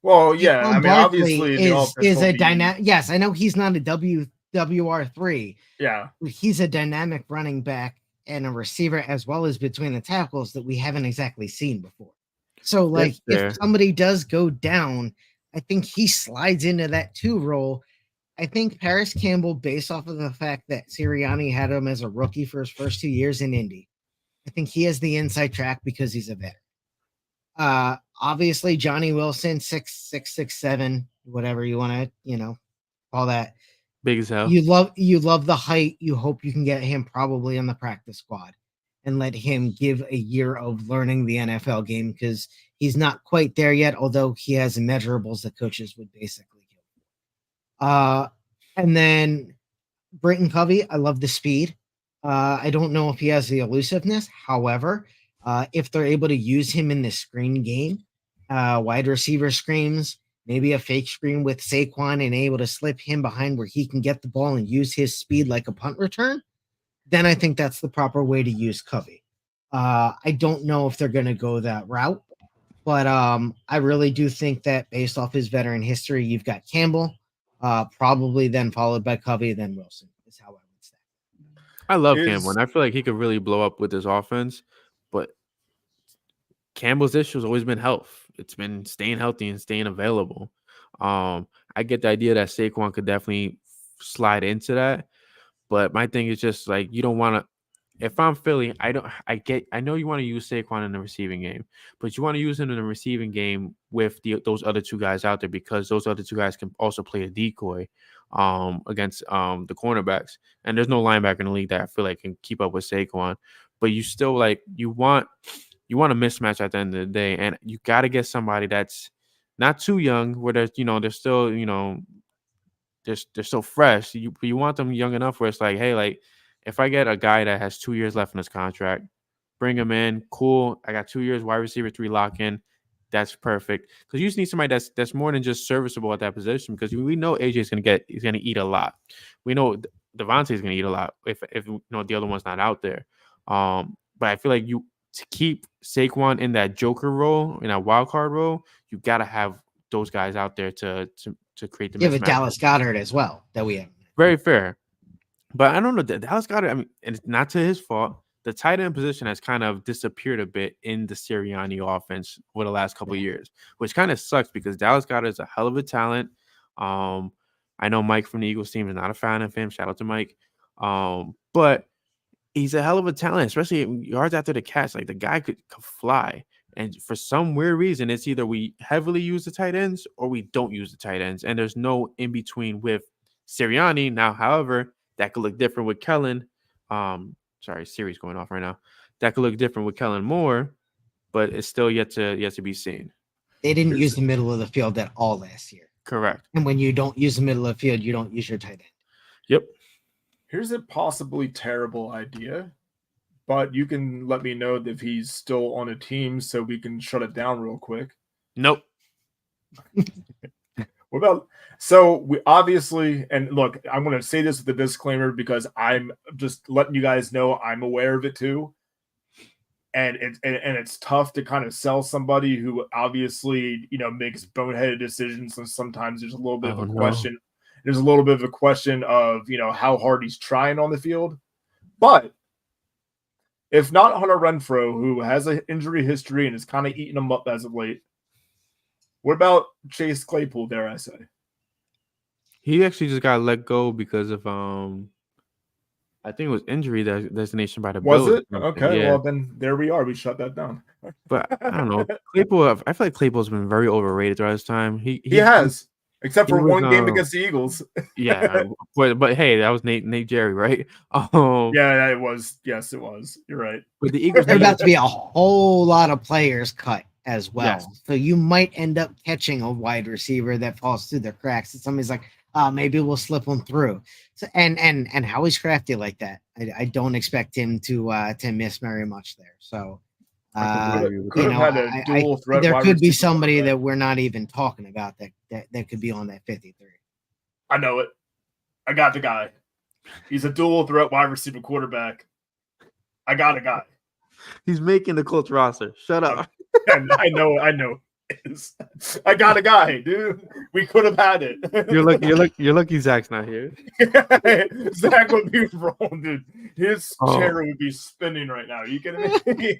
Well, yeah, Saquon Barkley obviously is a dynamic. Yes, I know he's not a WR3. Yeah, he's a dynamic running back and a receiver as well as between the tackles that we haven't exactly seen before. So, like, if somebody does go down, I think he slides into that 2 role. I think Paris Campbell, based off of the fact that Sirianni had him as a rookie for his first 2 years in Indy, I think he has the inside track because he's a veteran. Obviously, Johnny Wilson, 6'7", whatever you want to, call that. Big as hell. You love the height. You hope you can get him probably on the practice squad and let him give a year of learning the NFL game, because he's not quite there yet, although he has immeasurables that coaches would basically kill. And then Britton Covey, I love the speed. I don't know if he has the elusiveness. However, if they're able to use him in the screen game, wide receiver screens, maybe a fake screen with Saquon and able to slip him behind where he can get the ball and use his speed like a punt return, then I think that's the proper way to use Covey. I don't know if they're going to go that route, but I really do think that based off his veteran history, you've got Campbell, probably then followed by Covey, then Wilson is how I would say. I love Campbell, and I feel like he could really blow up with his offense, but Campbell's issue has always been health. It's been staying healthy and staying available. I get the idea that Saquon could definitely slide into that, but my thing is just like you don't want to. If I'm Philly, I know you want to use Saquon in the receiving game, but you want to use him in the receiving game with those other two guys out there because those other two guys can also play a decoy against the cornerbacks. And there's no linebacker in the league that I feel like can keep up with Saquon. But you still you want a mismatch at the end of the day, and you got to get somebody that's not too young, where they're still they're still fresh. You want them young enough where it's like, hey, like if I get a guy that has 2 years left in his contract, bring him in. Cool. I got 2 years wide receiver 3 lock in. That's perfect. Because you just need somebody that's more than just serviceable at that position. Because we know AJ's he's gonna eat a lot. We know Devontae's gonna eat a lot if the other one's not out there. But I feel like to keep Saquon in that joker role, in that wild card role, you gotta have those guys out there to create the mismatch. You have a Dallas Goedert as well that we have. Very fair. But I don't know. Dallas Goedert, I mean, and it's not to his fault. The tight end position has kind of disappeared a bit in the Sirianni offense over the last couple of years, which kind of sucks because Dallas Goedert is a hell of a talent. I know Mike from the Eagles team is not a fan of him. Shout out to Mike. But he's a hell of a talent, especially yards after the catch. Like the guy could fly. And for some weird reason, it's either we heavily use the tight ends or we don't use the tight ends. And there's no in between with Sirianni. Now, however, that could look different with Kellen. Sorry, Siri's going off right now. That could look different with Kellen Moore, but it's still yet to be seen. They didn't use the middle of the field at all last year. Correct. And when you don't use the middle of the field, you don't use your tight end. Yep. Here's a possibly terrible idea, but you can let me know if he's still on a team so we can shut it down real quick. Nope. What about, so we obviously, and look, I'm going to say this with a disclaimer because I'm just letting you guys know I'm aware of it too. And it's tough to kind of sell somebody who obviously, makes boneheaded decisions. And sometimes there's a little bit of a question. There's a little bit of a question of, how hard he's trying on the field. But if not Hunter Renfrow, who has an injury history and is kind of eating him up as of late, what about Chase Claypool, dare I say? He actually just got let go because of I think it was injury designation by the Bills. Was it? Okay, yeah. Well then there we are. We shut that down. But I don't know. Claypool, I feel like Claypool's been very overrated throughout his time. He has. Except for one game against the Eagles. Yeah, but hey, that was Nate Jerry, right? Yeah, it was. Yes, it was. You're right. But the Eagles, there's about to be a whole lot of players cut as well. Yes. So you might end up catching a wide receiver that falls through the cracks. And somebody's like, maybe we'll slip them through. So, and Howie's crafty like that. I don't expect him to miss very much there. So there could be somebody that we're not even talking about that could be on that 53. I know it. I got the guy. He's a dual threat wide receiver quarterback. I got a guy. He's making the Colts roster. Shut up. I know. I got a guy, dude. We could have had it. You're lucky Zach's not here. Zach would be wrong, dude. His chair would be spinning right now. You kidding me?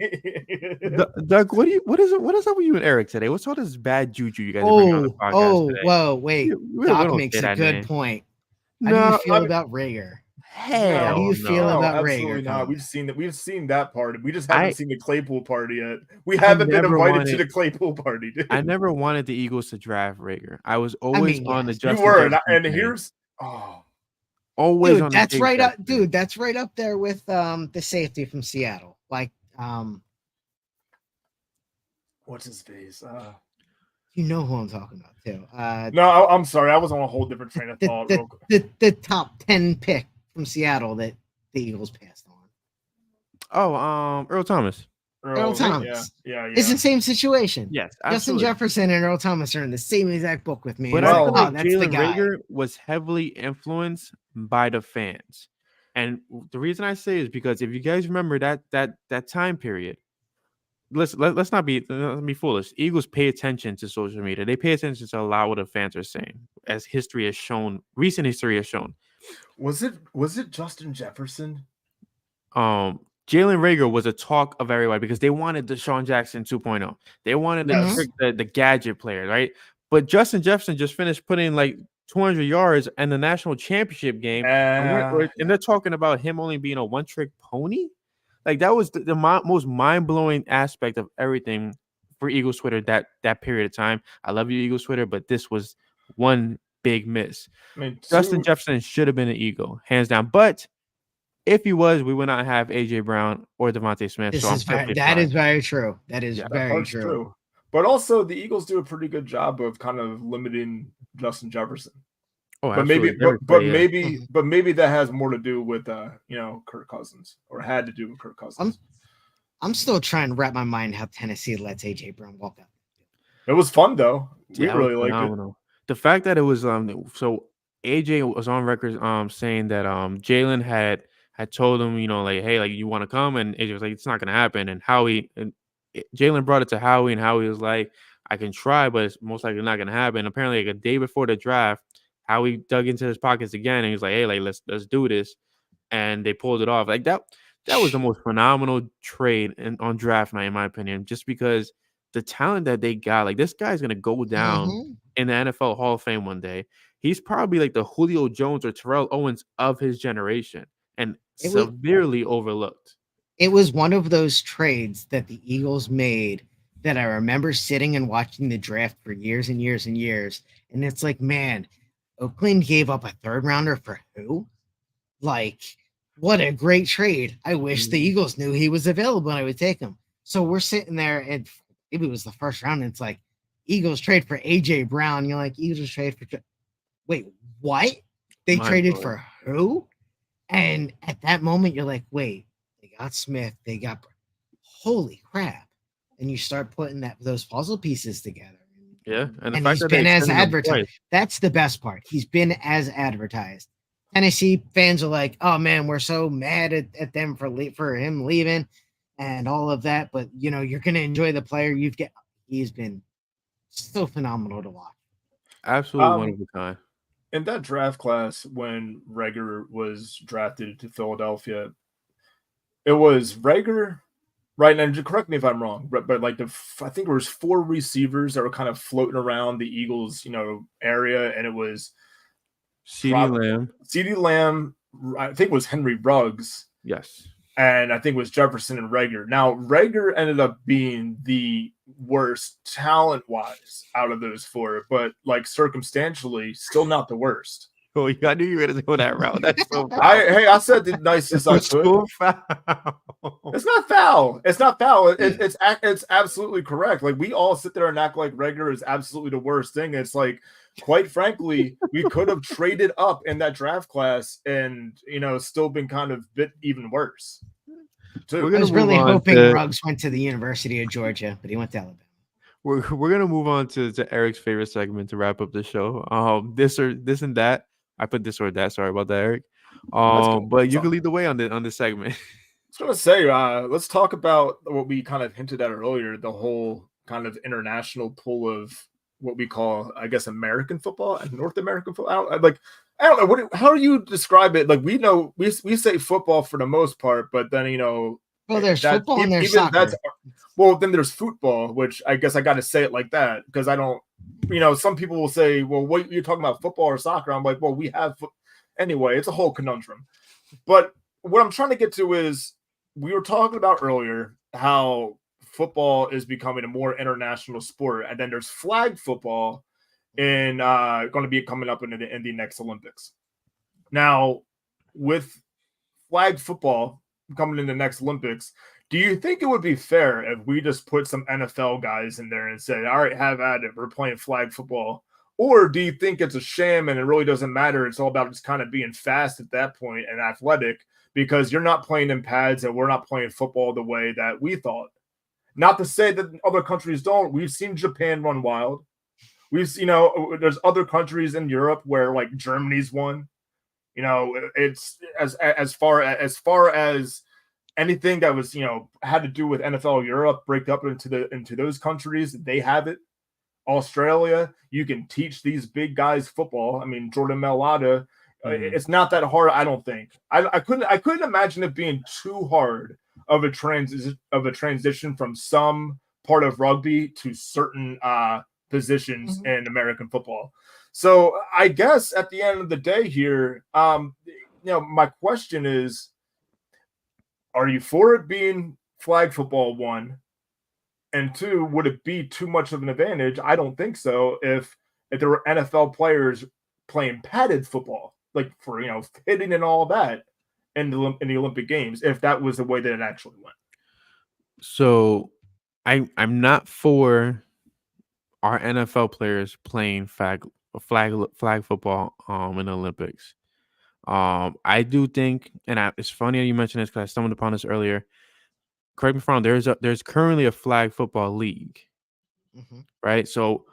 Doug, what is up with you and Eric today? What's all this bad juju you guys are bringing on the podcast today? Whoa, wait. Doc makes a good point. How do you feel about Rager? How do you feel about Rager? Absolutely not. We've seen that part. We just haven't seen the Claypool party yet. We haven't been invited to the Claypool party, dude. I never wanted the Eagles to draft Rager. I was always on the Justin. You were, and here's always dude, on. That's right up, dude. That's right up there with the safety from Seattle. Like, what's his face? You know who I'm talking about too. No, I'm sorry. I was on a whole different train of thought. The top 10 pick from Seattle that the Eagles passed on. Oh, Earl Thomas. Earl Thomas. Yeah. It's the same situation. Yes, Justin absolutely. Jefferson and Earl Thomas are in the same exact book with me. But And I it's feel like, like oh, that's the Jalen guy. Reagor was heavily influenced by the fans, and the reason I say is because if you guys remember that time period, let's not be foolish. Eagles pay attention to social media. They pay attention to a lot what the fans are saying, as history has shown. Recent history has shown. Was it Justin Jefferson? Jalen Reagor was a talk of everybody because they wanted Deshaun Jackson 2.0. They wanted the gadget player, right? But Justin Jefferson just finished putting like 200 yards in the national championship game, and they're talking about him only being a one-trick pony. Like that was the most mind-blowing aspect of everything for Eagles Twitter that period of time. I love you, Eagles Twitter, but this was one big miss. I mean, Justin Jefferson should have been an Eagle, hands down. But if he was, we would not have AJ Brown or Devontae Smith. That is very true. That is very true. But also, the Eagles do a pretty good job of kind of limiting Justin Jefferson. Oh, but absolutely. maybe that has more to do with Kirk Cousins, or had to do with Kirk Cousins. I'm still trying to wrap my mind how Tennessee lets AJ Brown walk out. It was fun though. We Yeah, really liked it. The fact that it was so AJ was on record saying that Jalen had told him, like, hey, like, you want to come, and AJ was like, it's not gonna happen. And Jalen brought it to Howie, and Howie was like, I can try, but it's most likely not gonna happen. Apparently, like a day before the draft, Howie dug into his pockets again, and he was like, hey, like, let's do this, and they pulled it off. Like that was the most phenomenal trade on draft night, in my opinion, just because the talent that they got, like, this guy's gonna go down in the NFL Hall of Fame one day. He's probably like the Julio Jones or Terrell Owens of his generation, and severely overlooked. It was one of those trades that the Eagles made that I remember sitting and watching the draft for years and years and years. And it's like, man, Oakland gave up a third rounder for who? Like, what a great trade. I wish the Eagles knew he was available and I would take him. So we're sitting there, and maybe it was the first round, and it's like, Eagles trade for AJ Brown. You're like, Eagles trade for... Wait, what? They traded for who? And at that moment, you're like, wait, they got Smith. They got... Holy crap. And you start putting those puzzle pieces together. Yeah, and he's been as advertised. That's the best part. He's been as advertised. Tennessee fans are like, oh man, we're so mad at them for him leaving and all of that. But you're gonna enjoy the player you've got. He's been so phenomenal to watch. Absolutely one of a kind. In that draft class, when Reagor was drafted to Philadelphia, it was Reagor. Right, and correct me if I'm wrong, but like I think there was 4 receivers that were kind of floating around the Eagles, area, and it was CeeDee Lamb, I think it was Henry Ruggs, yes, and I think it was Jefferson and Reagor. Now Reagor ended up being the worst talent-wise out of those 4, but like circumstantially, still not the worst. Oh, I knew you were going to go that route. That's so foul. I said the nicest I could. So foul. It's not foul. It's not foul. It's absolutely correct. Like, we all sit there and act like Reagor is absolutely the worst thing. It's like, quite frankly, we could have traded up in that draft class and still been kind of bit even worse. I was really hoping Ruggs went to the University of Georgia, but he went to Alabama. We're gonna move on to Eric's favorite segment to wrap up the show. This and that. I put this or that. Sorry about that, Eric. But you can lead the way on this segment. I was gonna say, let's talk about what we kind of hinted at earlier, the whole kind of international pool of what we call, I guess, American football and North American football. I don't know. How do you describe it? Like, we know we say football for the most part, but then well, there's football and there's soccer. Then there's football, which I guess I got to say it like that because I don't. Some people will say, well, what you're talking about, football or soccer? I'm like, well, we have anyway. It's a whole conundrum. But what I'm trying to get to is, we were talking about earlier how football is becoming a more international sport, and then there's flag football going to be coming up in the next Olympics. Now, with flag football coming in the next Olympics, do you think it would be fair if we just put some NFL guys in there and said, all right, have at it, we're playing flag football? Or do you think it's a sham and it really doesn't matter? It's all about just kind of being fast at that point and athletic because you're not playing in pads and we're not playing football the way that we thought. Not to say that other countries don't. We've seen Japan run wild. There's other countries in Europe where like Germany's won. It's as far as anything that was had to do with NFL Europe break up into those countries. They have it. Australia, you can teach these big guys football. I mean, Jordan Mailata, it's not that hard. I don't think. I couldn't imagine it being too hard of a transition from some part of rugby to certain positions in American football. So I guess at the end of the day here, my question is, are you for it being flag football, one? And two, would it be too much of an advantage? I don't think so. If there were NFL players playing padded football, like for hitting and all that in the Olympic Games, if that was the way that it actually went. So, I'm not for our NFL players playing flag football in the Olympics. I do think, and it's funny that you mentioned this because I stumbled upon this earlier. Correct me if I'm wrong. There's currently a flag football league, right? So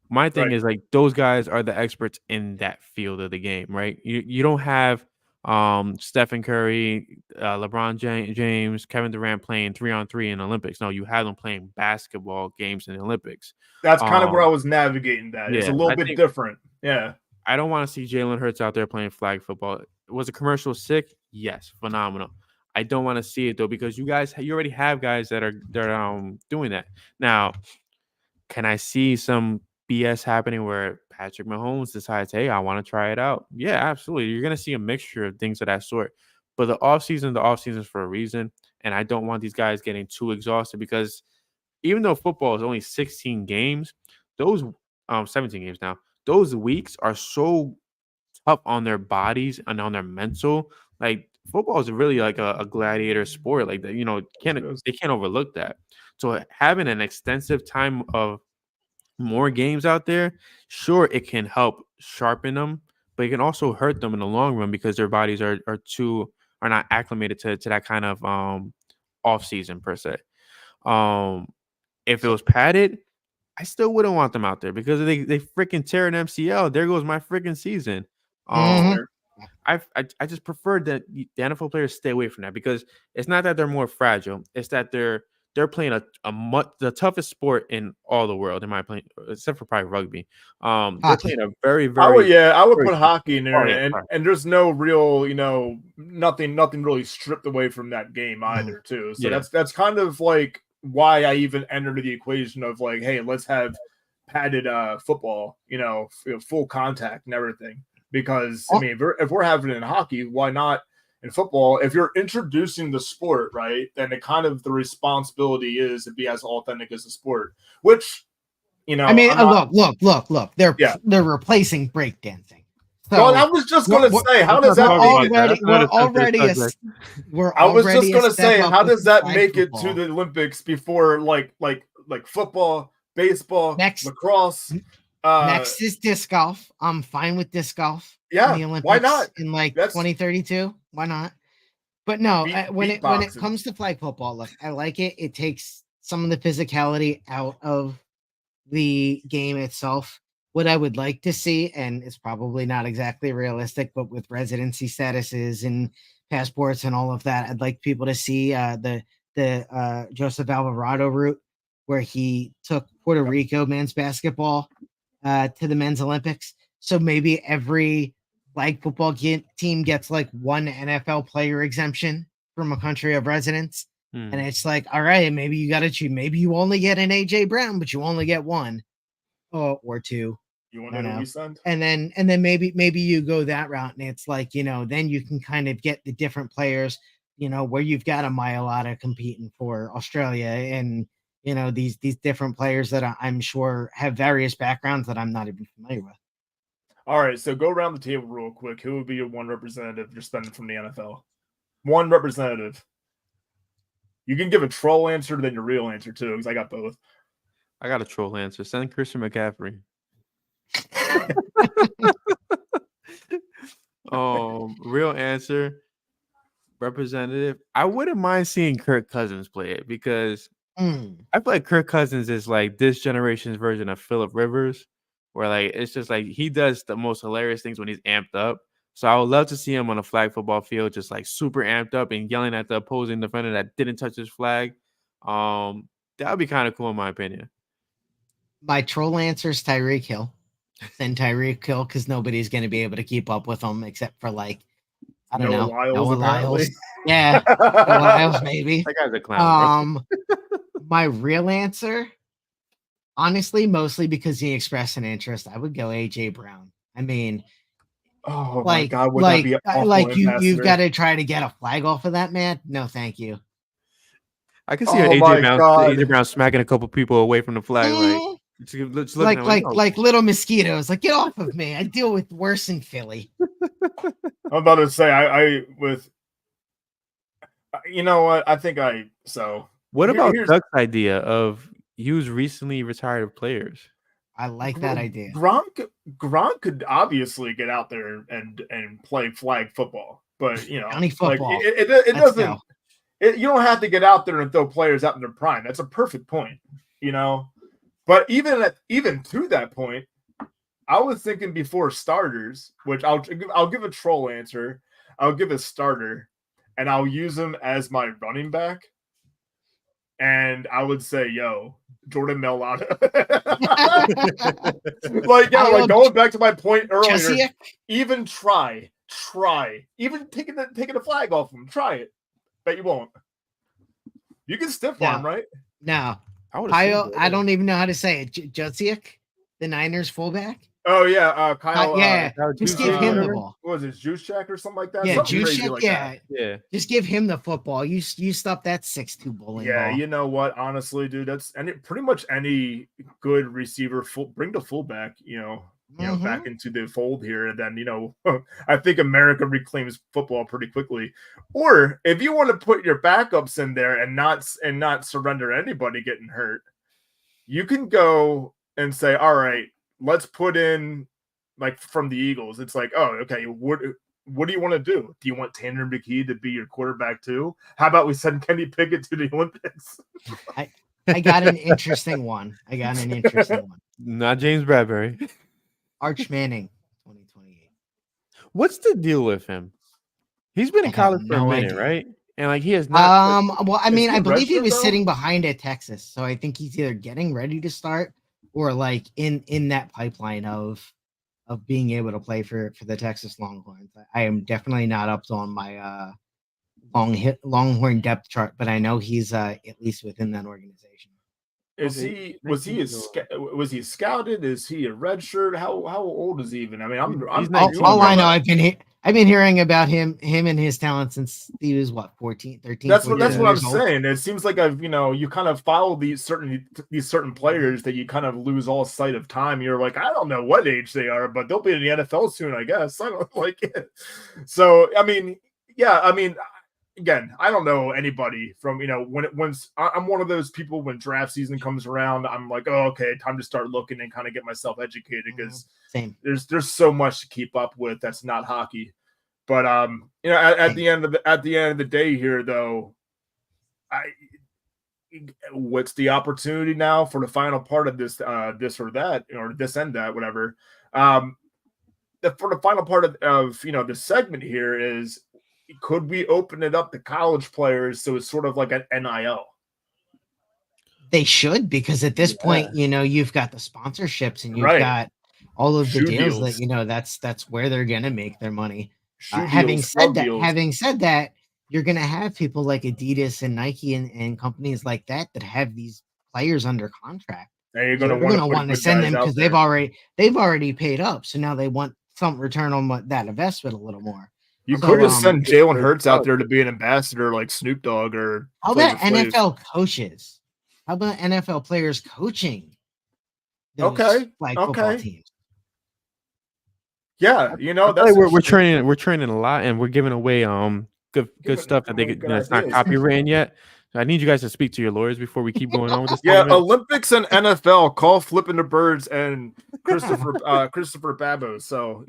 my thing is like those guys are the experts in that field of the game, right? You don't have Stephen Curry, LeBron James, Kevin Durant playing 3-on-3 in the Olympics. No, you have them playing basketball games in the Olympics. That's kind of where I was navigating that. It's a little bit different. Yeah. I don't want to see Jalen Hurts out there playing flag football. Was the commercial sick? Yes, phenomenal. I don't want to see it though because you already have guys that are doing that. Now, can I see some BS happening where Patrick Mahomes decides, hey, I want to try it out? Yeah, absolutely. You're going to see a mixture of things of that sort. But the offseason is for a reason. And I don't want these guys getting too exhausted because even though football is only 16 games, those 17 games now, those weeks are so tough on their bodies and on their mental. Like football is really like a gladiator sport. Like that, they can't overlook that. So having an extensive time of more games out there, sure, it can help sharpen them, but it can also hurt them in the long run because their bodies are not acclimated to that kind of off season per se. If it was padded, I still wouldn't want them out there because they freaking tear an MCL. There goes my freaking season. I just prefer that the NFL players stay away from that because it's not that they're more fragile. It's that they're playing the toughest sport in all the world, in my opinion, except for probably rugby. They're playing a very, very. I would put hockey in there, and there's no real, nothing really stripped away from that game either, too. So that's kind of like why I even entered the equation of like, hey, let's have padded football, full contact and everything. Because I mean, if we're having it in hockey, why not in football? If you're introducing the sport, right, then the responsibility is to be as authentic as the sport. Which, I mean, look. They're replacing breakdancing. So well, I was just going to say, how does that make it to the Olympics before like football, baseball, lacrosse? Next is disc golf. I'm fine with disc golf. Yeah, in the Olympics why not? In 2032, why not? But no, when it comes to flag football, look, I like it. It takes some of the physicality out of the game itself. What I would like to see, and it's probably not exactly realistic, but with residency statuses and passports and all of that, I'd like people to see the Joseph Alvarado route, where he took Puerto Rico men's basketball to the men's Olympics. So maybe every flag football team gets like one NFL player exemption from a country of residence. And it's like, all right, maybe you got to choose. Maybe you only get an AJ Brown, but you only get one or two. You want to know? And then maybe you go that route, and it's like, then you can kind of get the different players, where you've got a Mailata competing for Australia and these different players that I'm sure have various backgrounds that I'm not even familiar with. All right, so go around the table real quick. Who would be your one representative you're spending from the NFL? One representative. You can give a troll answer than your real answer too, because I got both. I got a troll answer. Send Christian McCaffrey. Real answer, representative. I wouldn't mind seeing Kirk Cousins play it because I feel like Kirk Cousins is like this generation's version of Phillip Rivers, where like it's just like he does the most hilarious things when he's amped up. So I would love to see him on a flag football field, just like super amped up and yelling at the opposing defender that didn't touch his flag. That would be kind of cool in my opinion. My troll answer is Tyreek Hill. Send Tyreek Hill because nobody's going to be able to keep up with him except for like I don't know, Noah Lyles. Yeah, Lyles maybe. That guy's a clown. My real answer, honestly, mostly because he expressed an interest, I would go AJ Brown. I mean, oh like, my God, would like, that be awful like you've ambassador? got to try to get a flag off of that man. No, thank you. I can see AJ Brown smacking a couple people away from the flag, like little mosquitoes. Like, get off of me! I deal with worse in Philly. I'm about to say, I you know what? I think What about Duck's idea of use recently retired players? I like that idea. Gronk could obviously get out there and play flag football, but you know, football. Like it doesn't. You don't have to get out there and throw players out in their prime. That's a perfect point, you know. But even to that point, I was thinking before starters, which I'll give a troll answer. I'll give a starter, and I'll use him as my running back. And I would say, Jordan Mailata. like going back to my point earlier, Jesse? even try, even taking the flag off him, try it. Bet you won't. You can stiff arm, right? No. Kyle, I don't even know how to say it. Josiak, the Niners fullback. Oh yeah, Kyle. Just give him the ball. What was it, Juszczyk or something like that? Yeah, Juszczyk. Yeah. Just give him the football. You stop that 6'2" bullying. Yeah, ball. You know what? Honestly, dude, that's pretty much any good receiver. Bring the fullback. Back into the fold here, and then I think America reclaims football pretty quickly. Or if you want to put your backups in there and not surrender anybody getting hurt, you can go and say, all right, let's put in like from the Eagles. It's like, oh, okay, what do you want to do? Do you want Tanner McKee to be your quarterback too? How about we send Kenny Pickett to the Olympics? I got an interesting one. Not James Bradbury. Arch Manning, 2028. What's the deal with him? He's been in college for a minute, right? And like he has not. Well, I mean, I believe he was sitting behind at Texas, so I think he's either getting ready to start or like in that pipeline of being able to play for the Texas Longhorns. I am definitely not up on my Longhorn depth chart, but I know he's at least within that organization. Was he scouted? Is he a red shirt? How old is he even? I mean, all I know, I've been hearing about him and his talent since he was 13. That's what I'm saying. It seems like you kind of follow these certain players that you kind of lose all sight of time. You're like, I don't know what age they are, but they'll be in the NFL soon, I guess. I don't like it. So I mean, again, I don't know anybody from, when I'm one of those people when draft season comes around, I'm like, oh, okay, time to start looking and kind of get myself educated because there's so much to keep up with that's not hockey. But at the end of the day here, though, what's the opportunity now for the final part of this or that or this and that, whatever. For the final part of the segment here is, could we open it up to college players so it's sort of like an NIL? They should, because at this point, you've got the sponsorships and you've got all of the deals that that's where they're gonna make their money. Having said that, you're gonna have people like Adidas and Nike and companies like that have these players under contract. You're gonna want to send them because they've already paid up, so now they want some return on that investment a little more. You could just send Jalen Hurts out there to be an ambassador like Snoop Dogg or. How about NFL coaches? How about NFL players coaching? Football teams? Yeah, that's we're training a lot, and we're giving away good stuff that that's not copywritten yet. I need you guys to speak to your lawyers before we keep going on with this. Yeah, tournament. Olympics and NFL, call Flipping the Birds and Christopher Babos. So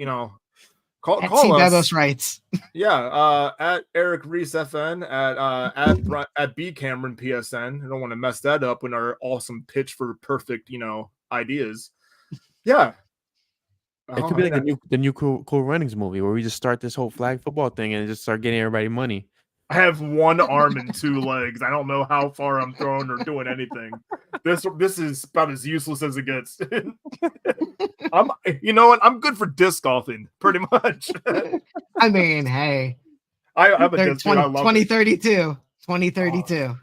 call At us. Babos writes. Yeah, at Eric Reese FN, at B Cameron PSN. I don't want to mess that up in our awesome pitch for perfect ideas. Yeah. It could be like the new Cool Runnings movie where we just start this whole flag football thing and just start getting everybody money. I have one arm and 2 legs. I don't know how far I'm throwing or doing anything. This is about as useless as it gets. You know what? I'm good for disc golfing, pretty much. I mean, hey, I'm a disc golfer. I love 2032. 2032.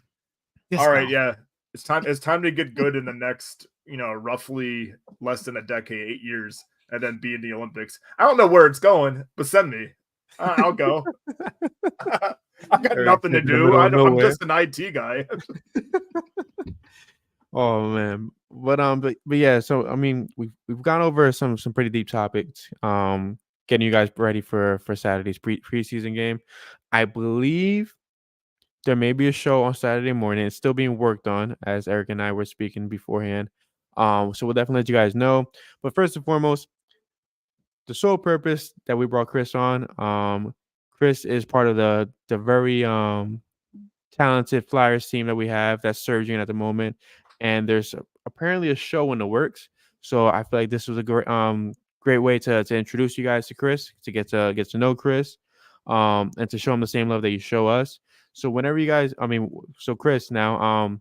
All right, yeah. It's time to get good in the next, roughly less than a decade, 8 years, and then be in the Olympics. I don't know where it's going, but send me. I'll go. I got nothing to do. I'm just an IT guy. Oh man, but yeah. So I mean, we've gone over some pretty deep topics. Getting you guys ready for Saturday's preseason game. I believe there may be a show on Saturday morning. It's still being worked on, as Eric and I were speaking beforehand. So we'll definitely let you guys know. But first and foremost, the sole purpose that we brought Chris on. Chris is part of the very talented Flyers team that we have that's surging at the moment, and there's apparently a show in the works. So I feel like this was a great way to introduce you guys to Chris, to get to know Chris, and to show him the same love that you show us. So whenever you guys, so Chris, now,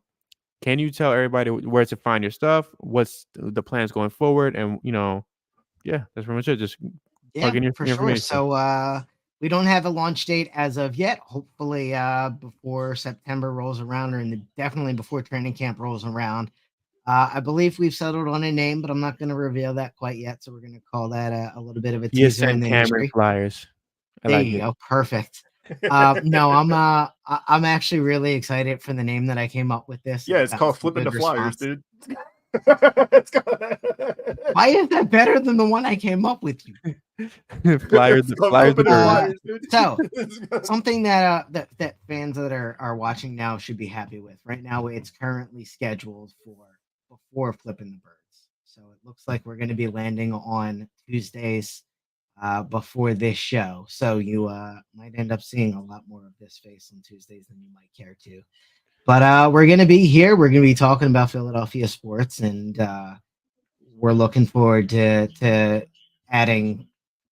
can you tell everybody where to find your stuff? What's the plans going forward? And yeah, that's pretty much it. Just plug in your information. So we don't have a launch date as of yet. Hopefully before September rolls around, or definitely before training camp rolls around. I believe we've settled on a name, but I'm not going to reveal that quite yet. So we're going to call that a little bit of a teaser in the industry. Flyers. There you go. Perfect. No, I'm actually really excited for the name that I came up with this. Yeah, it's called Flipping the Flyers, dude. Why is that better than the one I came up with? You Flyers. So something that fans that are watching now should be happy with. Right now, it's currently scheduled for before Flipping the Birds. So it looks like we're going to be landing on Tuesdays before this show. So you might end up seeing a lot more of this face on Tuesdays than you might care to. But we're going to be here. We're going to be talking about Philadelphia sports, and we're looking forward to adding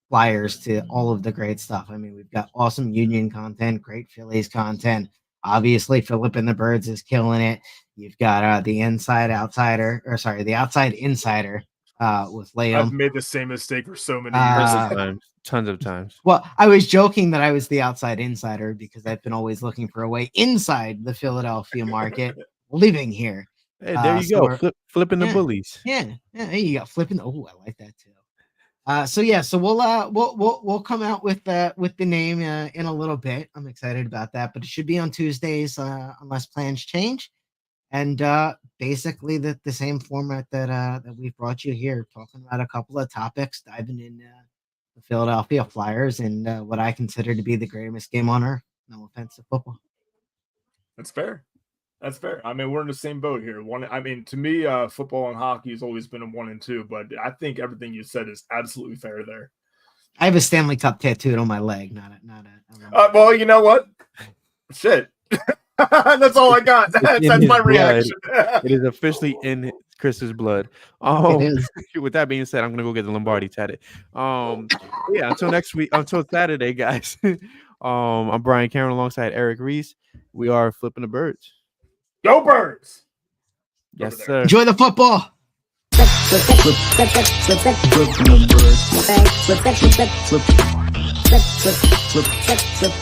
Flyers to all of the great stuff. I mean, we've got awesome Union content, great Phillies content. Obviously, Flippin' the Birds is killing it. You've got the Outside Insider with Liam. I've made the same mistake for so many years. Tons of times. Well, I was joking that I was the outside insider because I've been always looking for a way inside the Philadelphia market, living here. Hey, there you go. Flipping the bullies. Yeah, there you go. Flipping. Oh, I like that too. So we'll come out with the name in a little bit. I'm excited about that, but it should be on Tuesdays unless plans change. And basically the same format that we've brought you here, talking about a couple of topics, diving in the Philadelphia Flyers and what I consider to be the greatest game on earth. No offense to football. That's fair. That's fair. I mean, we're in the same boat here. To me, football and hockey has always been a 1 and 2, but I think everything you said is absolutely fair there. I have a Stanley Cup tattooed on my leg, not a well, you know what? Shit. That's all I got. That's my reaction. It is officially in Chris's blood. With that being said, I'm gonna go get the Lombardi tatted. Yeah. Until Saturday, guys. I'm Brian Cameron alongside Eric Reese. We are Flipping the Birds. Go Birds! Yes, sir. Enjoy the football. Flip.